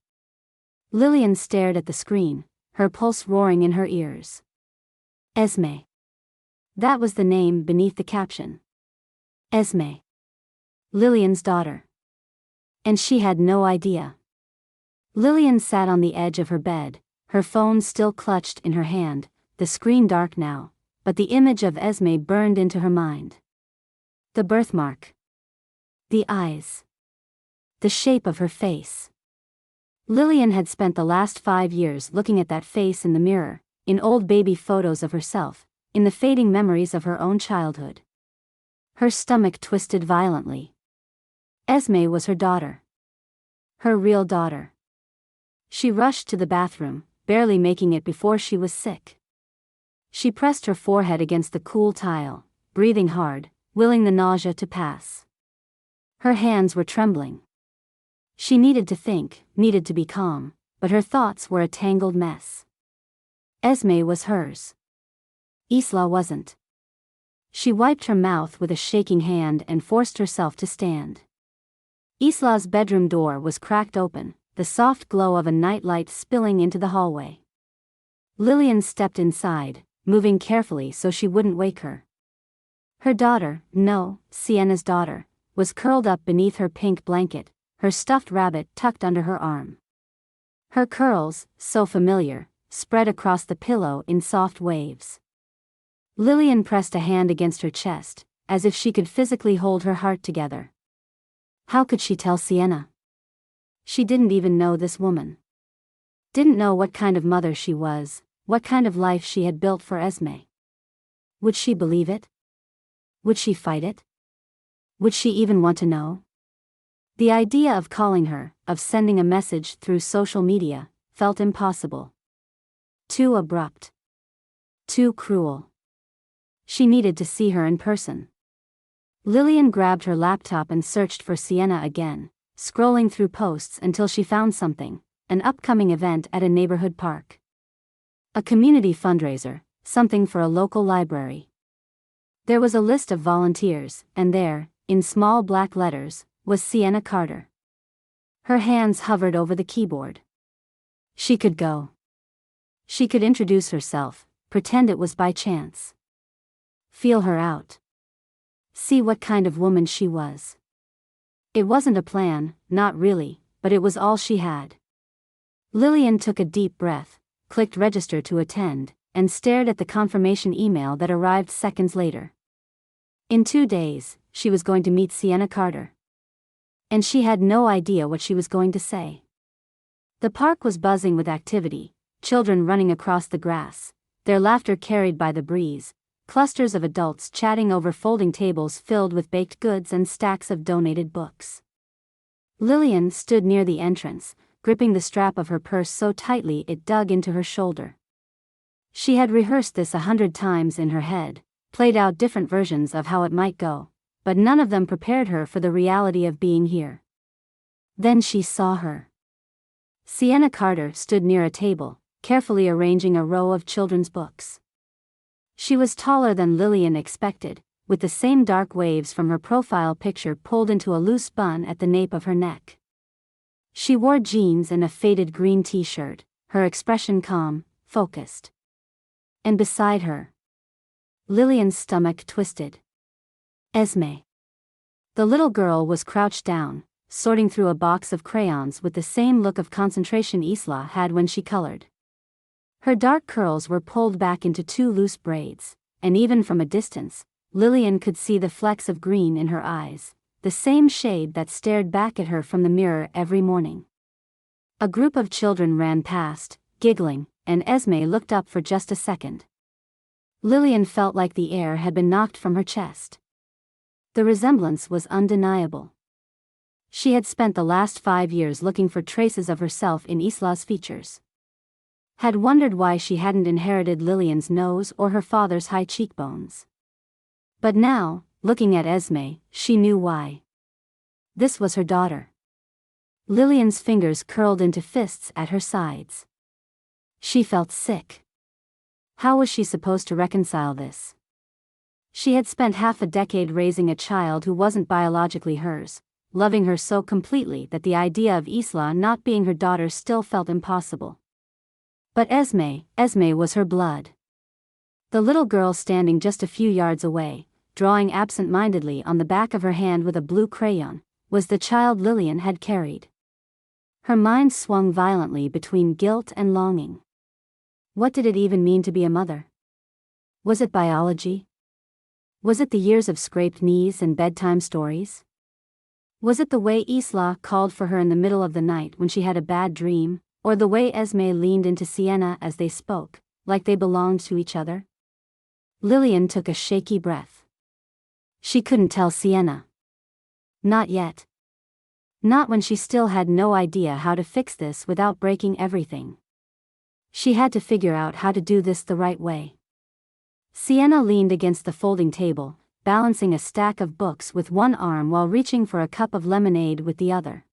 Lillian stared at the screen, her pulse roaring in her ears. Esme. That was the name beneath the caption. Esme. Lillian's daughter. And she had no idea. Lillian sat on the edge of her bed, her phone still clutched in her hand, the screen dark now, but the image of Esme burned into her mind. The birthmark. The eyes. The shape of her face. Lillian had spent the last 5 years looking at that face in the mirror, in old baby photos of herself, in the fading memories of her own childhood. Her stomach twisted violently. Esme was her daughter. Her real daughter. She rushed to the bathroom, barely making it before she was sick. She pressed her forehead against the cool tile, breathing hard, willing the nausea to pass. Her hands were trembling. She needed to think, needed to be calm, but her thoughts were a tangled mess. Esme was hers. Isla wasn't. She wiped her mouth with a shaking hand and forced herself to stand. Isla's bedroom door was cracked open, the soft glow of a nightlight spilling into the hallway. Lillian stepped inside, moving carefully so she wouldn't wake her. Her daughter, no, Sienna's daughter, was curled up beneath her pink blanket, her stuffed rabbit tucked under her arm. Her curls, so familiar, spread across the pillow in soft waves. Lillian pressed a hand against her chest, as if she could physically hold her heart together. How could she tell Sienna? She didn't even know this woman. Didn't know what kind of mother she was, what kind of life she had built for Esme. Would she believe it? Would she fight it? Would she even want to know? The idea of calling her, of sending a message through social media, felt impossible. Too abrupt. Too cruel. She needed to see her in person. Lillian grabbed her laptop and searched for Sienna again, scrolling through posts until she found something, an upcoming event at a neighborhood park. A community fundraiser, something for a local library. There was a list of volunteers, and there, in small black letters, was Sienna Carter. Her hands hovered over the keyboard. She could go. She could introduce herself, pretend it was by chance. Feel her out. See what kind of woman she was. It wasn't a plan, not really, but it was all she had. Lillian took a deep breath, clicked register to attend, and stared at the confirmation email that arrived seconds later. In 2 days, she was going to meet Sienna Carter. And she had no idea what she was going to say. The park was buzzing with activity, children running across the grass, their laughter carried by the breeze, clusters of adults chatting over folding tables filled with baked goods and stacks of donated books. Lillian stood near the entrance, gripping the strap of her purse so tightly it dug into her shoulder. She had rehearsed this 100 times in her head, played out different versions of how it might go, but none of them prepared her for the reality of being here. Then she saw her. Sienna Carter stood near a table, carefully arranging a row of children's books. She was taller than Lillian expected, with the same dark waves from her profile picture pulled into a loose bun at the nape of her neck. She wore jeans and a faded green t-shirt, her expression calm, focused. And beside her, Lillian's stomach twisted. Esme. The little girl was crouched down, sorting through a box of crayons with the same look of concentration Isla had when she colored. Her dark curls were pulled back into 2 loose braids, and even from a distance, Lillian could see the flecks of green in her eyes, the same shade that stared back at her from the mirror every morning. A group of children ran past, giggling, and Esme looked up for just a second. Lillian felt like the air had been knocked from her chest. The resemblance was undeniable. She had spent the last 5 years looking for traces of herself in Isla's features. Had wondered why she hadn't inherited Lillian's nose or her father's high cheekbones. But now, looking at Esme, she knew why. This was her daughter. Lillian's fingers curled into fists at her sides. She felt sick. How was she supposed to reconcile this? She had spent half a decade raising a child who wasn't biologically hers, loving her so completely that the idea of Isla not being her daughter still felt impossible. But Esme was her blood. The little girl standing just a few yards away, drawing absent-mindedly on the back of her hand with a blue crayon, was the child Lillian had carried. Her mind swung violently between guilt and longing. What did it even mean to be a mother? Was it biology? Was it the years of scraped knees and bedtime stories? Was it the way Isla called for her in the middle of the night when she had a bad dream, or the way Esme leaned into Sienna as they spoke, like they belonged to each other? Lillian took a shaky breath. She couldn't tell Sienna. Not yet. Not when she still had no idea how to fix this without breaking everything. She had to figure out how to do this the right way. Sienna leaned against the folding table, balancing a stack of books with one arm while reaching for a cup of lemonade with the other.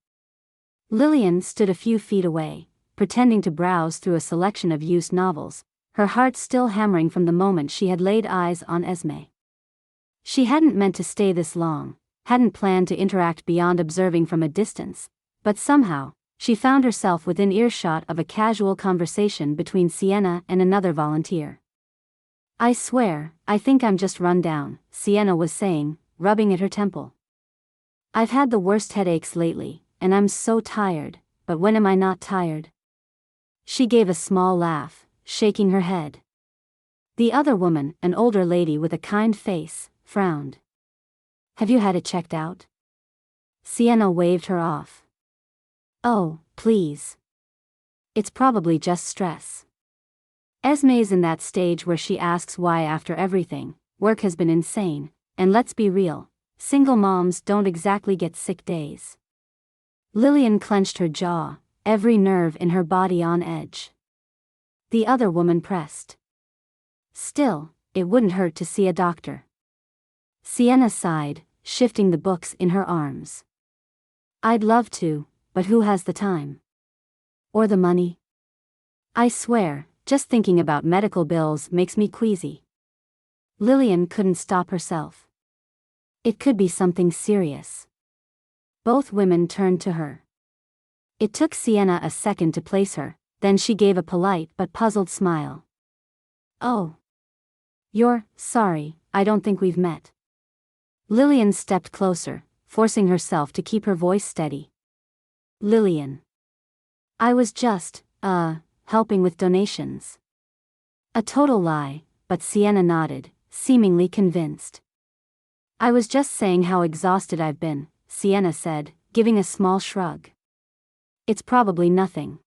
Lillian stood a few feet away, pretending to browse through a selection of used novels, her heart still hammering from the moment she had laid eyes on Esme. She hadn't meant to stay this long, hadn't planned to interact beyond observing from a distance, but somehow, she found herself within earshot of a casual conversation between Sienna and another volunteer. "I swear, I think I'm just run down," Sienna was saying, rubbing at her temple. "I've had the worst headaches lately, and I'm so tired, but when am I not tired?" She gave a small laugh, shaking her head. The other woman, an older lady with a kind face, frowned. "Have you had it checked out?" Sienna waved her off. "Oh, please. It's probably just stress." Esme's in that stage where she asks why after everything. Work has been insane, and let's be real, single moms don't exactly get sick days. Lillian clenched her jaw, every nerve in her body on edge. The other woman pressed. "Still, it wouldn't hurt to see a doctor." Sienna sighed, shifting the books in her arms. "I'd love to, but who has the time? Or the money? I swear, just thinking about medical bills makes me queasy." Lillian couldn't stop herself. It could be something serious. Both women turned to her. It took Sienna a second to place her, then she gave a polite but puzzled smile. "Oh. Sorry, I don't think we've met." Lillian stepped closer, forcing herself to keep her voice steady. "Lillian. I was just, helping with donations." A total lie, but Sienna nodded, seemingly convinced. "I was just saying how exhausted I've been," Sienna said, giving a small shrug. "It's probably nothing."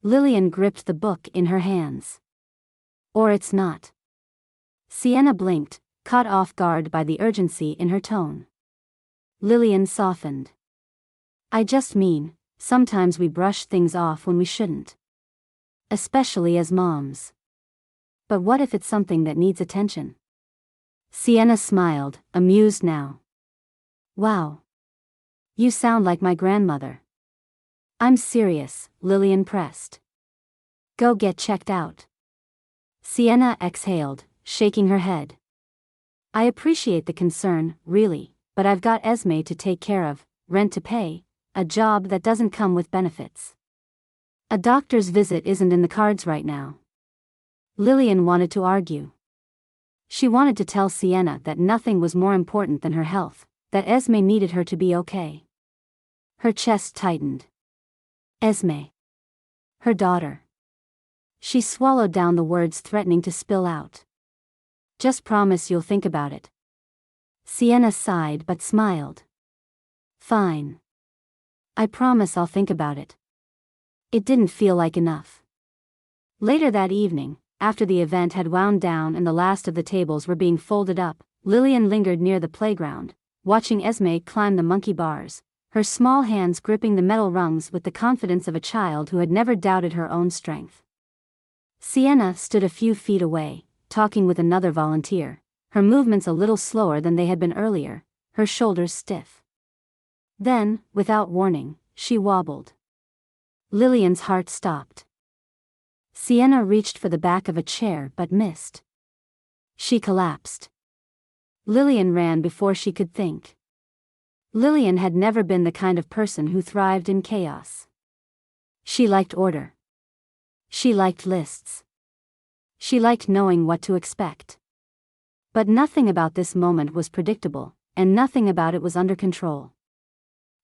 Lillian gripped the book in her hands. "Or it's not." Sienna blinked, caught off guard by the urgency in her tone. Lillian softened. "I just mean, sometimes we brush things off when we shouldn't. Especially as moms. But what if it's something that needs attention?" Sienna smiled, amused now. "Wow. You sound like my grandmother." "I'm serious," Lillian pressed. "Go get checked out." Sienna exhaled, shaking her head. "I appreciate the concern, really, but I've got Esme to take care of, rent to pay, a job that doesn't come with benefits. A doctor's visit isn't in the cards right now." Lillian wanted to argue. She wanted to tell Sienna that nothing was more important than her health, that Esme needed her to be okay. Her chest tightened. Esme. Her daughter. She swallowed down the words threatening to spill out. "Just promise you'll think about it." Sienna sighed but smiled. "Fine. I promise I'll think about it." It didn't feel like enough. Later that evening, after the event had wound down and the last of the tables were being folded up, Lillian lingered near the playground, watching Esme climb the monkey bars, her small hands gripping the metal rungs with the confidence of a child who had never doubted her own strength. Sienna stood a few feet away, talking with another volunteer, her movements a little slower than they had been earlier, her shoulders stiff. Then, without warning, she wobbled. Lillian's heart stopped. Sienna reached for the back of a chair but missed. She collapsed. Lillian ran before she could think. Lillian had never been the kind of person who thrived in chaos. She liked order. She liked lists. She liked knowing what to expect. But nothing about this moment was predictable, and nothing about it was under control.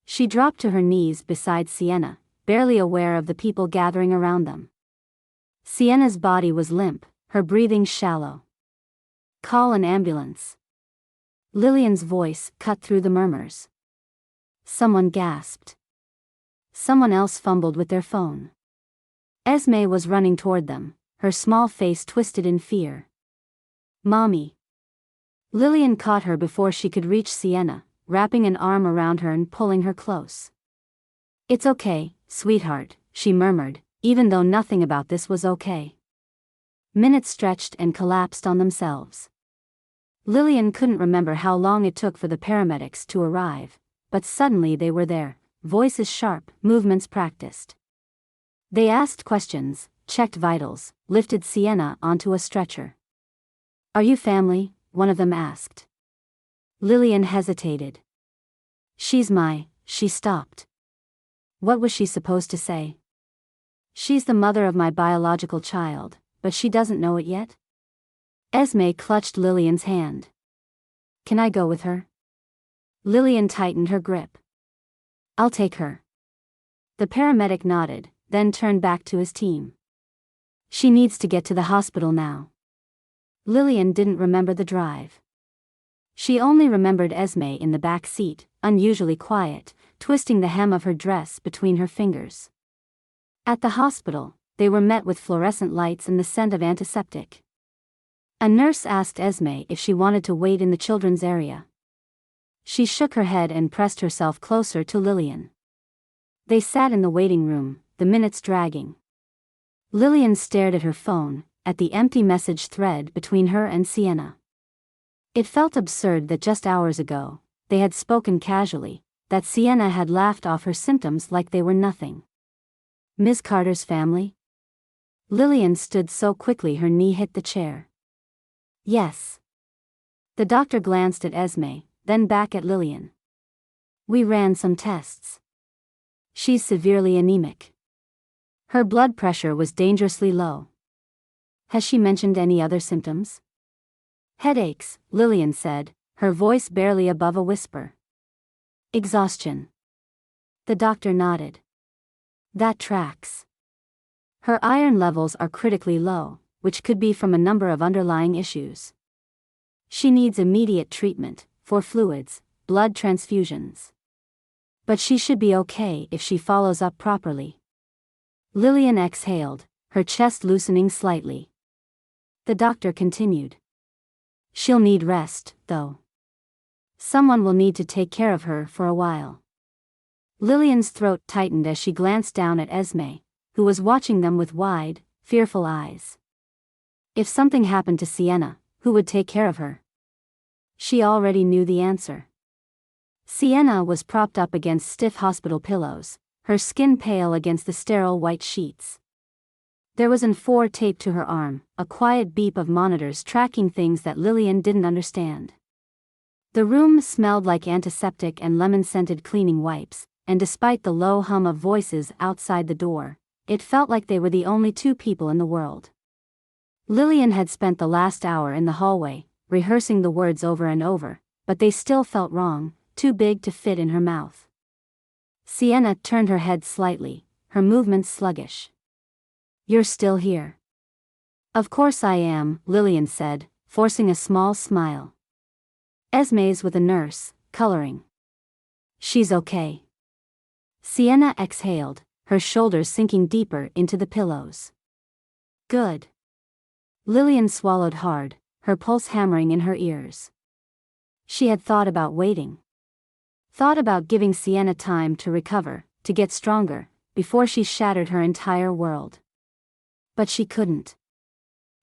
She dropped to her knees beside Sienna, barely aware of the people gathering around them. Sienna's body was limp, her breathing shallow. "Call an ambulance." Lillian's voice cut through the murmurs. Someone gasped. Someone else fumbled with their phone. Esme was running toward them, her small face twisted in fear. "Mommy." Lillian caught her before she could reach Sienna, wrapping an arm around her and pulling her close. "It's okay, sweetheart," she murmured, even though nothing about this was okay. Minutes stretched and collapsed on themselves. Lillian couldn't remember how long it took for the paramedics to arrive, but suddenly they were there, voices sharp, movements practiced. They asked questions, checked vitals, lifted Sienna onto a stretcher. "Are you family?" one of them asked. Lillian hesitated. She stopped. What was she supposed to say? "She's the mother of my biological child, but she doesn't know it yet?" Esme clutched Lillian's hand. "Can I go with her?" Lillian tightened her grip. "I'll take her." The paramedic nodded, then turned back to his team. "She needs to get to the hospital now." Lillian didn't remember the drive. She only remembered Esme in the back seat, unusually quiet, twisting the hem of her dress between her fingers. At the hospital, they were met with fluorescent lights and the scent of antiseptic. A nurse asked Esme if she wanted to wait in the children's area. She shook her head and pressed herself closer to Lillian. They sat in the waiting room, the minutes dragging. Lillian stared at her phone, at the empty message thread between her and Sienna. It felt absurd that just hours ago, they had spoken casually, that Sienna had laughed off her symptoms like they were nothing. Ms. Carter's family? Lillian stood so quickly her knee hit the chair. Yes. The doctor glanced at Esme, then back at Lillian. "We ran some tests. She's severely anemic. Her blood pressure was dangerously low." "Has she mentioned any other symptoms?" "Headaches," Lillian said, her voice barely above a whisper. "Exhaustion." The doctor nodded. "That tracks. Her iron levels are critically low, which could be from a number of underlying issues. She needs immediate treatment, for fluids, blood transfusions. But she should be okay if she follows up properly." Lillian exhaled, her chest loosening slightly. The doctor continued. "She'll need rest, though. Someone will need to take care of her for a while." Lillian's throat tightened as she glanced down at Esme, who was watching them with wide, fearful eyes. If something happened to Sienna, who would take care of her? She already knew the answer. Sienna was propped up against stiff hospital pillows, her skin pale against the sterile white sheets. There was an IV taped to her arm, a quiet beep of monitors tracking things that Lillian didn't understand. The room smelled like antiseptic and lemon-scented cleaning wipes, and despite the low hum of voices outside the door, it felt like they were the only two people in the world. Lillian had spent the last hour in the hallway, rehearsing the words over and over, but they still felt wrong, too big to fit in her mouth. Sienna turned her head slightly, her movements sluggish. "You're still here." "Of course I am," Lillian said, forcing a small smile. "Esme's with a nurse, coloring. She's okay." Sienna exhaled, her shoulders sinking deeper into the pillows. "Good." Lillian swallowed hard, her pulse hammering in her ears. She had thought about waiting. Thought about giving Sienna time to recover, to get stronger, before she shattered her entire world. But she couldn't.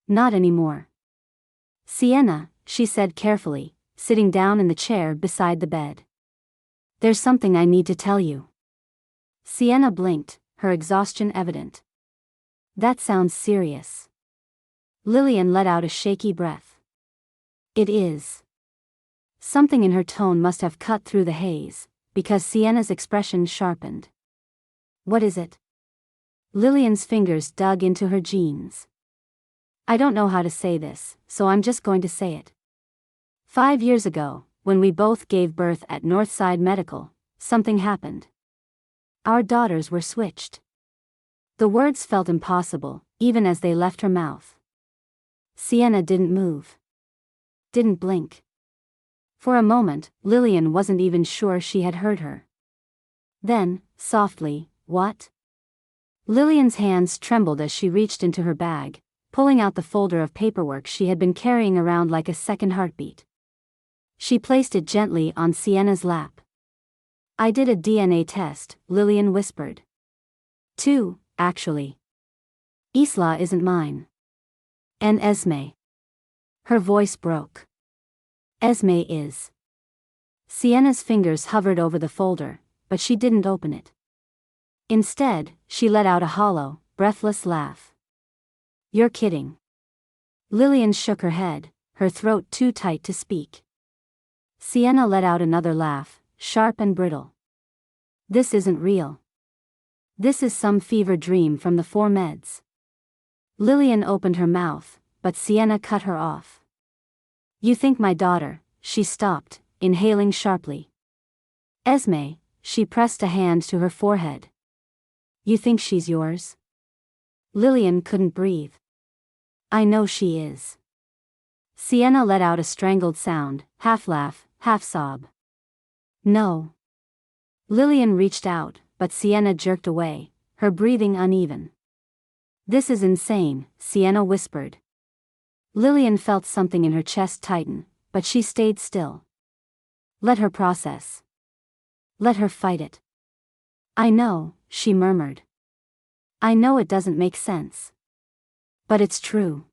Not anymore. "Sienna," she said carefully, sitting down in the chair beside the bed. "There's something I need to tell you." Sienna blinked, her exhaustion evident. "That sounds serious." Lillian let out a shaky breath. "It is." Something in her tone must have cut through the haze, because Sienna's expression sharpened. "What is it?" Lillian's fingers dug into her jeans. "I don't know how to say this, so I'm just going to say it. 5 years ago, when we both gave birth at Northside Medical, something happened. Our daughters were switched." The words felt impossible, even as they left her mouth. Sienna didn't move. Didn't blink. For a moment, Lillian wasn't even sure she had heard her. Then, softly, "What?" Lillian's hands trembled as she reached into her bag, pulling out the folder of paperwork she had been carrying around like a second heartbeat. She placed it gently on Sienna's lap. "I did a DNA test," Lillian whispered. "Two, actually. Isla isn't mine. And Esme." Her voice broke. Esme is. Sienna's fingers hovered over the folder, but she didn't open it. Instead, she let out a hollow, breathless laugh. You're kidding. Lillian shook her head, her throat too tight to speak. Sienna let out another laugh, sharp and brittle. This isn't real. This is some fever dream from the four meds. Lillian opened her mouth, but Sienna cut her off. You think my daughter, she stopped, inhaling sharply. Esme, she pressed a hand to her forehead. You think she's yours? Lillian couldn't breathe. I know she is. Sienna let out a strangled sound, half laugh, half sob. No. Lillian reached out, but Sienna jerked away, her breathing uneven. This is insane, Sienna whispered. Lillian felt something in her chest tighten, but she stayed still. Let her process. Let her fight it. I know, she murmured. I know it doesn't make sense. But it's true.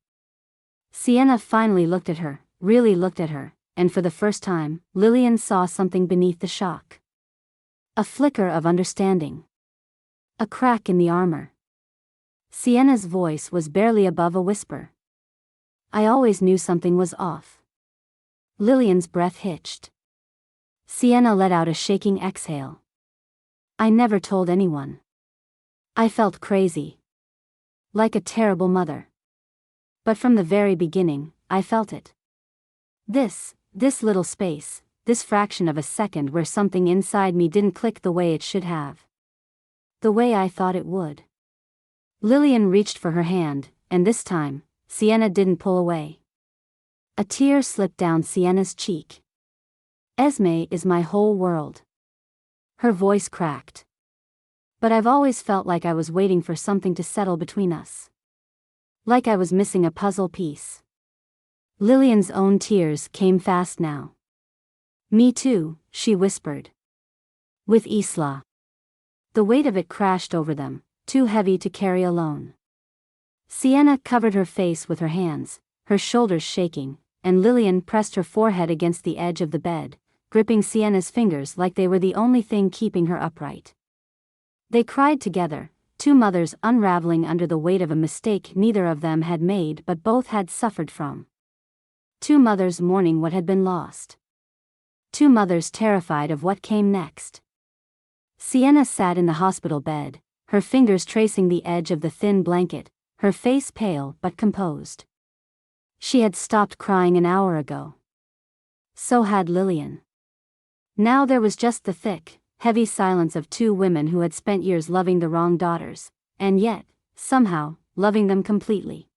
Sienna finally looked at her, really looked at her, and for the first time, Lillian saw something beneath the shock. A flicker of understanding. A crack in the armor. Sienna's voice was barely above a whisper. I always knew something was off. Lillian's breath hitched. Sienna let out a shaking exhale. I never told anyone. I felt crazy. Like a terrible mother. But from the very beginning, I felt it. This little space, this fraction of a second where something inside me didn't click the way it should have. The way I thought it would. Lillian reached for her hand, and this time, Sienna didn't pull away. A tear slipped down Sienna's cheek. Esme is my whole world. Her voice cracked. But I've always felt like I was waiting for something to settle between us. Like I was missing a puzzle piece. Lillian's own tears came fast now. Me too, she whispered. With Isla. The weight of it crashed over them, too heavy to carry alone. Sienna covered her face with her hands, her shoulders shaking, and Lillian pressed her forehead against the edge of the bed, gripping Sienna's fingers like they were the only thing keeping her upright. They cried together, two mothers unraveling under the weight of a mistake neither of them had made but both had suffered from. Two mothers mourning what had been lost. Two mothers terrified of what came next. Sienna sat in the hospital bed, her fingers tracing the edge of the thin blanket, her face pale but composed. She had stopped crying an hour ago. So had Lillian. Now there was just the thick, heavy silence of two women who had spent years loving the wrong daughters, and yet, somehow, loving them completely.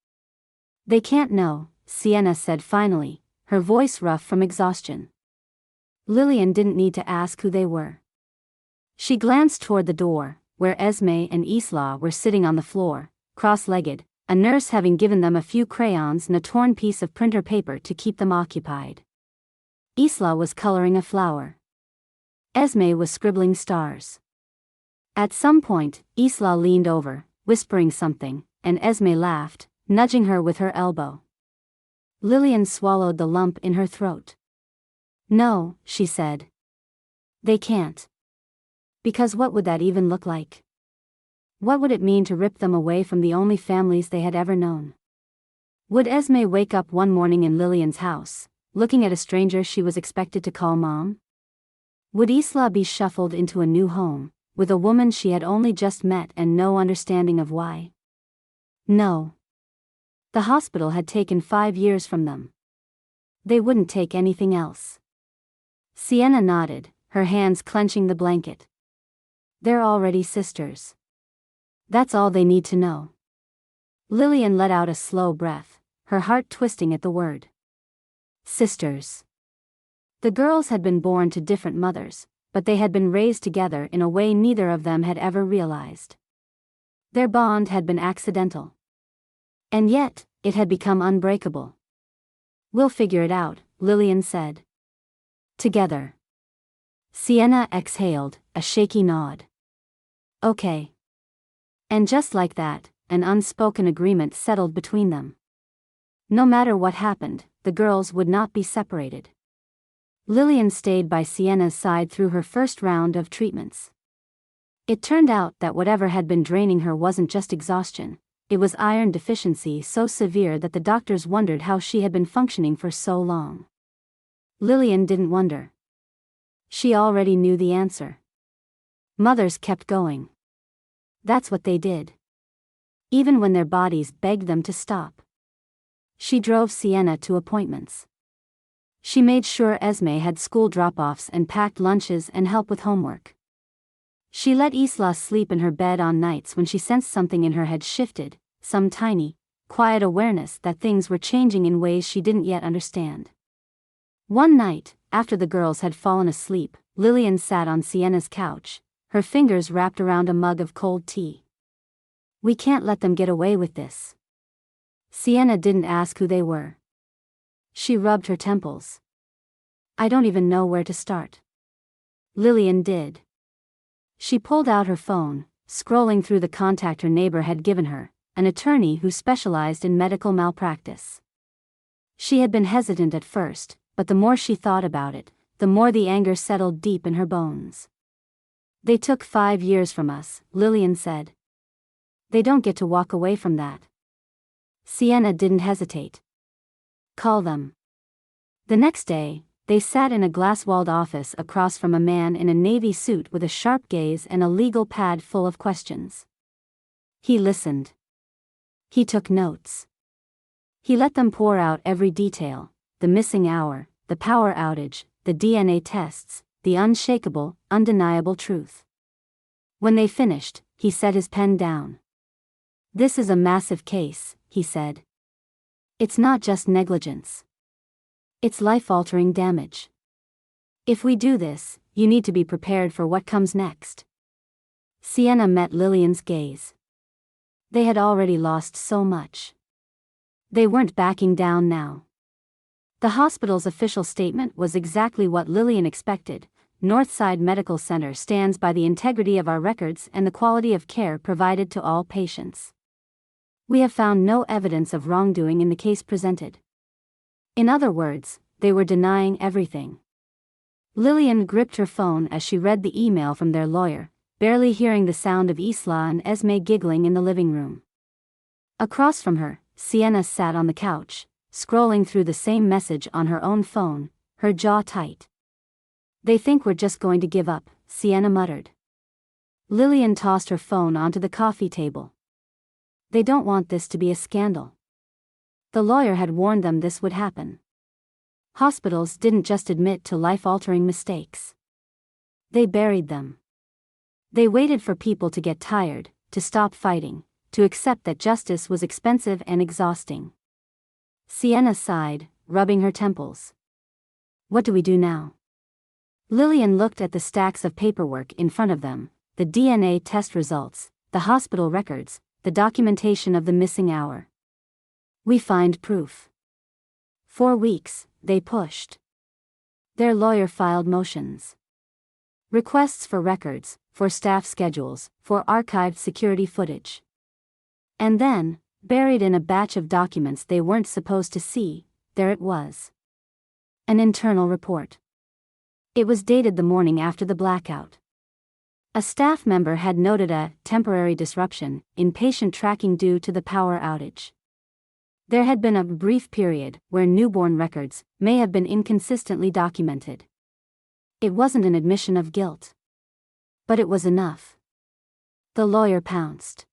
They can't know, Sienna said finally, her voice rough from exhaustion. Lillian didn't need to ask who they were. She glanced toward the door, where Esme and Isla were sitting on the floor, cross-legged, a nurse having given them a few crayons and a torn piece of printer paper to keep them occupied. Isla was coloring a flower. Esme was scribbling stars. At some point, Isla leaned over, whispering something, and Esme laughed, nudging her with her elbow. Lillian swallowed the lump in her throat. No, she said. They can't. Because what would that even look like? What would it mean to rip them away from the only families they had ever known? Would Esme wake up one morning in Lillian's house, looking at a stranger she was expected to call mom? Would Isla be shuffled into a new home, with a woman she had only just met and no understanding of why? No. The hospital had taken 5 years from them. They wouldn't take anything else. Sienna nodded, her hands clenching the blanket. They're already sisters. That's all they need to know. Lillian let out a slow breath, her heart twisting at the word. Sisters. The girls had been born to different mothers, but they had been raised together in a way neither of them had ever realized. Their bond had been accidental. And yet, it had become unbreakable. We'll figure it out, Lillian said. Together. Sienna exhaled, a shaky nod. Okay. And just like that, an unspoken agreement settled between them. No matter what happened, the girls would not be separated. Lillian stayed by Sienna's side through her first round of treatments. It turned out that whatever had been draining her wasn't just exhaustion, it was iron deficiency so severe that the doctors wondered how she had been functioning for so long. Lillian didn't wonder. She already knew the answer. Mothers kept going. That's what they did. Even when their bodies begged them to stop. She drove Sienna to appointments. She made sure Esme had school drop-offs and packed lunches and help with homework. She let Isla sleep in her bed on nights when she sensed something in her head shifted, some tiny, quiet awareness that things were changing in ways she didn't yet understand. One night, after the girls had fallen asleep, Lillian sat on Sienna's couch, her fingers wrapped around a mug of cold tea. "We can't let them get away with this." Sienna didn't ask who they were. She rubbed her temples. "I don't even know where to start." Lillian did. She pulled out her phone, scrolling through the contact her neighbor had given her, an attorney who specialized in medical malpractice. She had been hesitant at first, but the more she thought about it, the more the anger settled deep in her bones. "They took 5 years from us," Lillian said. "They don't get to walk away from that." Sienna didn't hesitate. "Call them." The next day, they sat in a glass-walled office across from a man in a navy suit with a sharp gaze and a legal pad full of questions. He listened. He took notes. He let them pour out every detail: the missing hour, the power outage, the DNA tests, the unshakable, undeniable truth. When they finished, he set his pen down. "This is a massive case," he said. "It's not just negligence. It's life-altering damage. If we do this, you need to be prepared for what comes next." Sienna met Lillian's gaze. They had already lost so much. They weren't backing down now. The hospital's official statement was exactly what Lillian expected: Northside Medical Center stands by the integrity of our records and the quality of care provided to all patients. We have found no evidence of wrongdoing in the case presented. In other words, they were denying everything. Lillian gripped her phone as she read the email from their lawyer, barely hearing the sound of Isla and Esme giggling in the living room. Across from her, Sienna sat on the couch, scrolling through the same message on her own phone, her jaw tight. "They think we're just going to give up," Sienna muttered. Lillian tossed her phone onto the coffee table. "They don't want this to be a scandal." The lawyer had warned them this would happen. Hospitals didn't just admit to life-altering mistakes. They buried them. They waited for people to get tired, to stop fighting, to accept that justice was expensive and exhausting. Sienna sighed, rubbing her temples. "What do we do now?" Lillian looked at the stacks of paperwork in front of them, the DNA test results, the hospital records, the documentation of the missing hour. "We find proof." 4 weeks, they pushed. Their lawyer filed motions. Requests for records, for staff schedules, for archived security footage. And then, buried in a batch of documents they weren't supposed to see, there it was. An internal report. It was dated the morning after the blackout. A staff member had noted a temporary disruption in patient tracking due to the power outage. There had been a brief period where newborn records may have been inconsistently documented. It wasn't an admission of guilt. But it was enough. The lawyer pounced.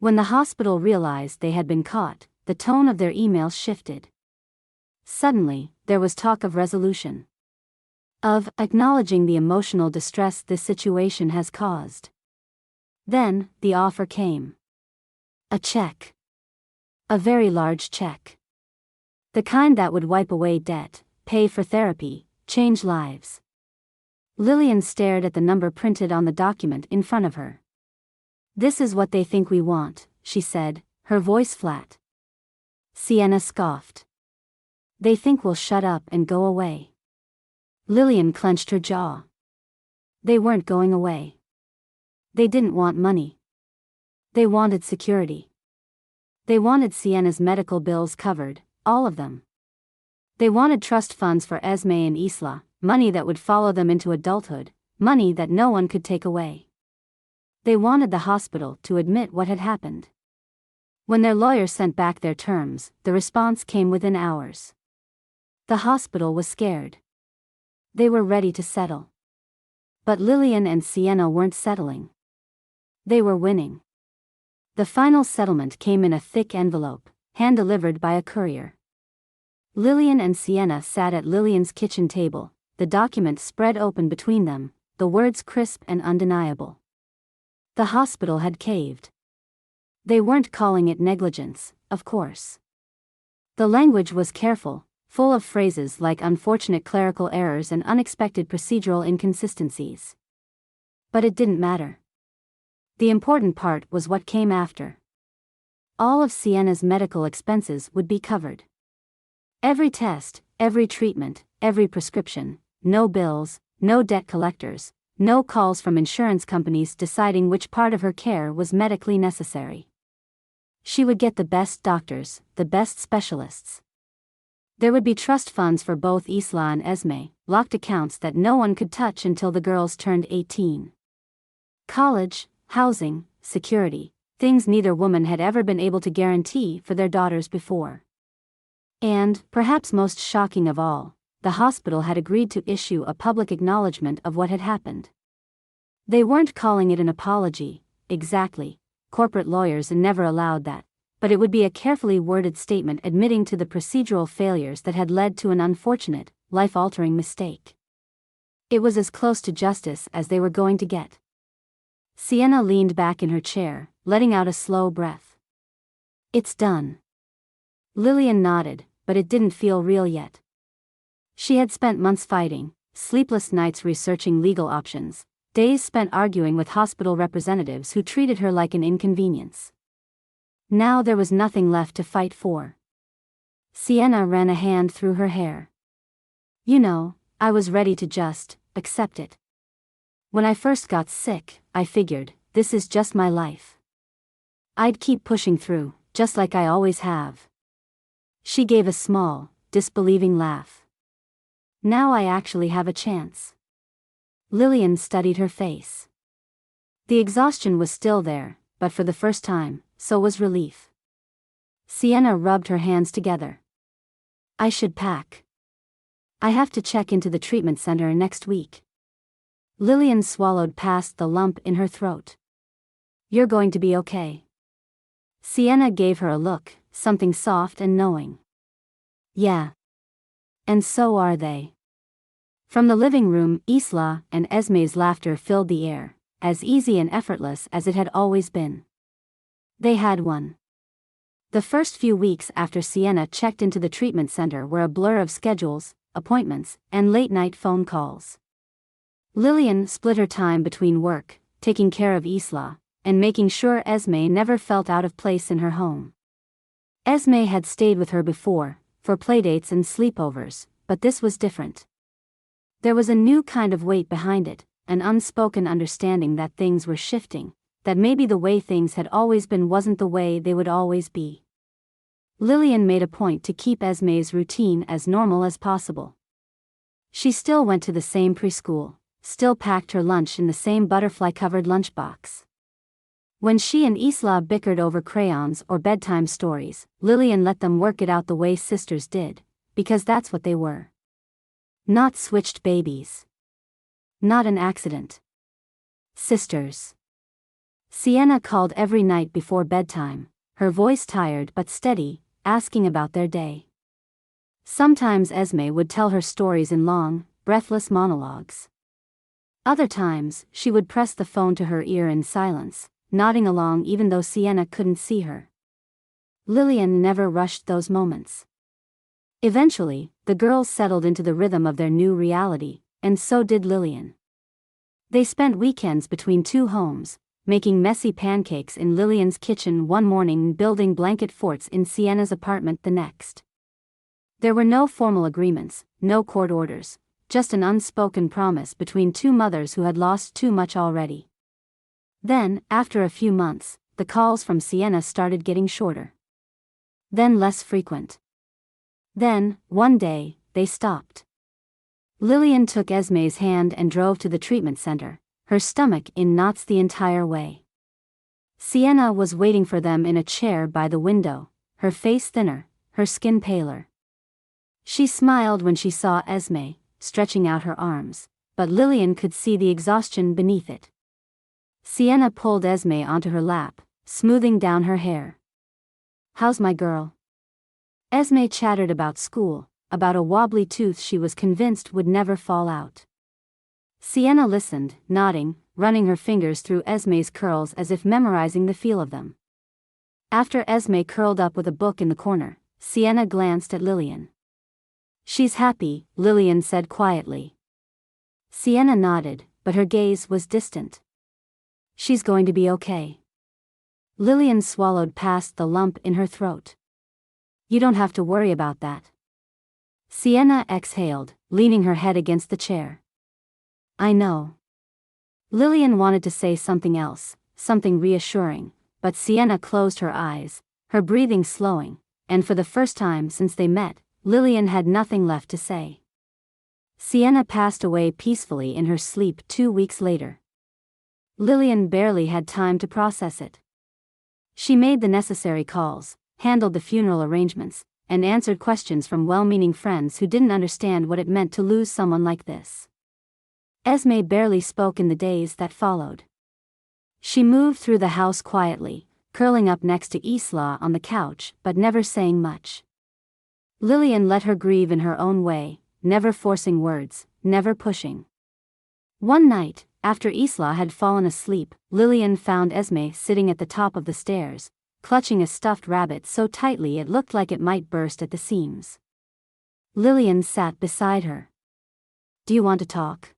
When the hospital realized they had been caught, the tone of their emails shifted. Suddenly, there was talk of resolution. Of acknowledging the emotional distress this situation has caused. Then, the offer came. A check. A very large check. The kind that would wipe away debt, pay for therapy, change lives. Lillian stared at the number printed on the document in front of her. "This is what they think we want," she said, her voice flat. Sienna scoffed. "They think we'll shut up and go away." Lillian clenched her jaw. They weren't going away. They didn't want money. They wanted security. They wanted Sienna's medical bills covered, all of them. They wanted trust funds for Esme and Isla, money that would follow them into adulthood, money that no one could take away. They wanted the hospital to admit what had happened. When their lawyer sent back their terms, the response came within hours. The hospital was scared. They were ready to settle. But Lillian and Sienna weren't settling. They were winning. The final settlement came in a thick envelope, hand-delivered by a courier. Lillian and Sienna sat at Lillian's kitchen table, the document spread open between them, the words crisp and undeniable. The hospital had caved. They weren't calling it negligence, of course. The language was careful, full of phrases like unfortunate clerical errors and unexpected procedural inconsistencies. But it didn't matter. The important part was what came after. All of Sienna's medical expenses would be covered. Every test, every treatment, every prescription, no bills, no debt collectors, no calls from insurance companies deciding which part of her care was medically necessary. She would get the best doctors, the best specialists. There would be trust funds for both Isla and Esme, locked accounts that no one could touch until the girls turned 18. College, housing, security, things neither woman had ever been able to guarantee for their daughters before. And, perhaps most shocking of all, the hospital had agreed to issue a public acknowledgement of what had happened. They weren't calling it an apology, exactly, corporate lawyers never allowed that, but it would be a carefully worded statement admitting to the procedural failures that had led to an unfortunate, life-altering mistake. It was as close to justice as they were going to get. Sienna leaned back in her chair, letting out a slow breath. It's done. Lillian nodded, but it didn't feel real yet. She had spent months fighting, sleepless nights researching legal options, days spent arguing with hospital representatives who treated her like an inconvenience. Now there was nothing left to fight for. Sienna ran a hand through her hair. You know, I was ready to just accept it. When I first got sick, I figured, this is just my life. I'd keep pushing through, just like I always have. She gave a small, disbelieving laugh. Now I actually have a chance. Lillian studied her face. The exhaustion was still there, but for the first time, so was relief. Sienna rubbed her hands together. I should pack. I have to check into the treatment center next week. Lillian swallowed past the lump in her throat. You're going to be okay. Sienna gave her a look, something soft and knowing. Yeah. And so are they. From the living room, Isla and Esme's laughter filled the air, as easy and effortless as it had always been. They had won. The first few weeks after Sienna checked into the treatment center were a blur of schedules, appointments, and late-night phone calls. Lillian split her time between work, taking care of Isla, and making sure Esme never felt out of place in her home. Esme had stayed with her before, for playdates and sleepovers, but this was different. There was a new kind of weight behind it, an unspoken understanding that things were shifting, that maybe the way things had always been wasn't the way they would always be. Lillian made a point to keep Esme's routine as normal as possible. She still went to the same preschool, still packed her lunch in the same butterfly-covered lunchbox. When she and Isla bickered over crayons or bedtime stories, Lillian let them work it out the way sisters did, because that's what they were. Not switched babies. Not an accident. Sisters. Sienna called every night before bedtime, her voice tired but steady, asking about their day. Sometimes Esme would tell her stories in long, breathless monologues. Other times, she would press the phone to her ear in silence, nodding along even though Sienna couldn't see her. Lillian never rushed those moments. Eventually, the girls settled into the rhythm of their new reality, and so did Lillian. They spent weekends between two homes, making messy pancakes in Lillian's kitchen one morning and building blanket forts in Sienna's apartment the next. There were no formal agreements, no court orders, just an unspoken promise between two mothers who had lost too much already. Then, after a few months, the calls from Sienna started getting shorter. Then less frequent. Then, one day, they stopped. Lillian took Esme's hand and drove to the treatment center, her stomach in knots the entire way. Sienna was waiting for them in a chair by the window, her face thinner, her skin paler. She smiled when she saw Esme, stretching out her arms, but Lillian could see the exhaustion beneath it. Sienna pulled Esme onto her lap, smoothing down her hair. "How's my girl?" Esme chattered about school, about a wobbly tooth she was convinced would never fall out. Sienna listened, nodding, running her fingers through Esme's curls as if memorizing the feel of them. After Esme curled up with a book in the corner, Sienna glanced at Lillian. "She's happy," Lillian said quietly. Sienna nodded, but her gaze was distant. "She's going to be okay." Lillian swallowed past the lump in her throat. "You don't have to worry about that." Sienna exhaled, leaning her head against the chair. "I know." Lillian wanted to say something else, something reassuring, but Sienna closed her eyes, her breathing slowing, and for the first time since they met, Lillian had nothing left to say. Sienna passed away peacefully in her sleep 2 weeks later. Lillian barely had time to process it. She made the necessary calls, handled the funeral arrangements, and answered questions from well-meaning friends who didn't understand what it meant to lose someone like this. Esme barely spoke in the days that followed. She moved through the house quietly, curling up next to Isla on the couch but never saying much. Lillian let her grieve in her own way, never forcing words, never pushing. One night, after Isla had fallen asleep, Lillian found Esme sitting at the top of the stairs, clutching a stuffed rabbit so tightly it looked like it might burst at the seams. Lillian sat beside her. "Do you want to talk?"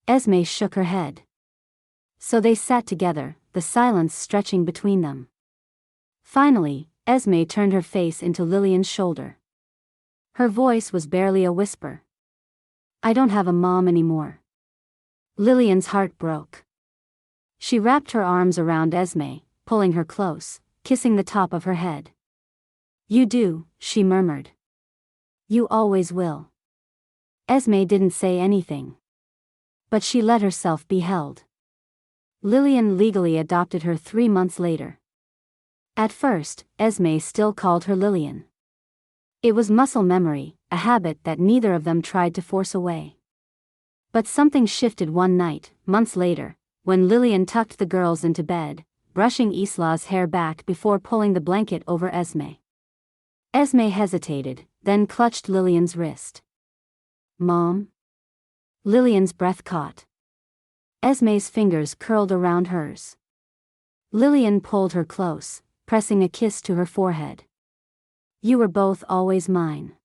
Esme shook her head. So they sat together, the silence stretching between them. Finally, Esme turned her face into Lillian's shoulder. Her voice was barely a whisper. "I don't have a mom anymore." Lillian's heart broke. She wrapped her arms around Esme, pulling her close, kissing the top of her head. "You do," she murmured. "You always will." Esme didn't say anything. But she let herself be held. Lillian legally adopted her 3 months later. At first, Esme still called her Lillian. It was muscle memory, a habit that neither of them tried to force away. But something shifted one night, months later, when Lillian tucked the girls into bed, brushing Isla's hair back before pulling the blanket over Esme. Esme hesitated, then clutched Lillian's wrist. "Mom?" Lillian's breath caught. Esme's fingers curled around hers. Lillian pulled her close, pressing a kiss to her forehead. "You were both always mine."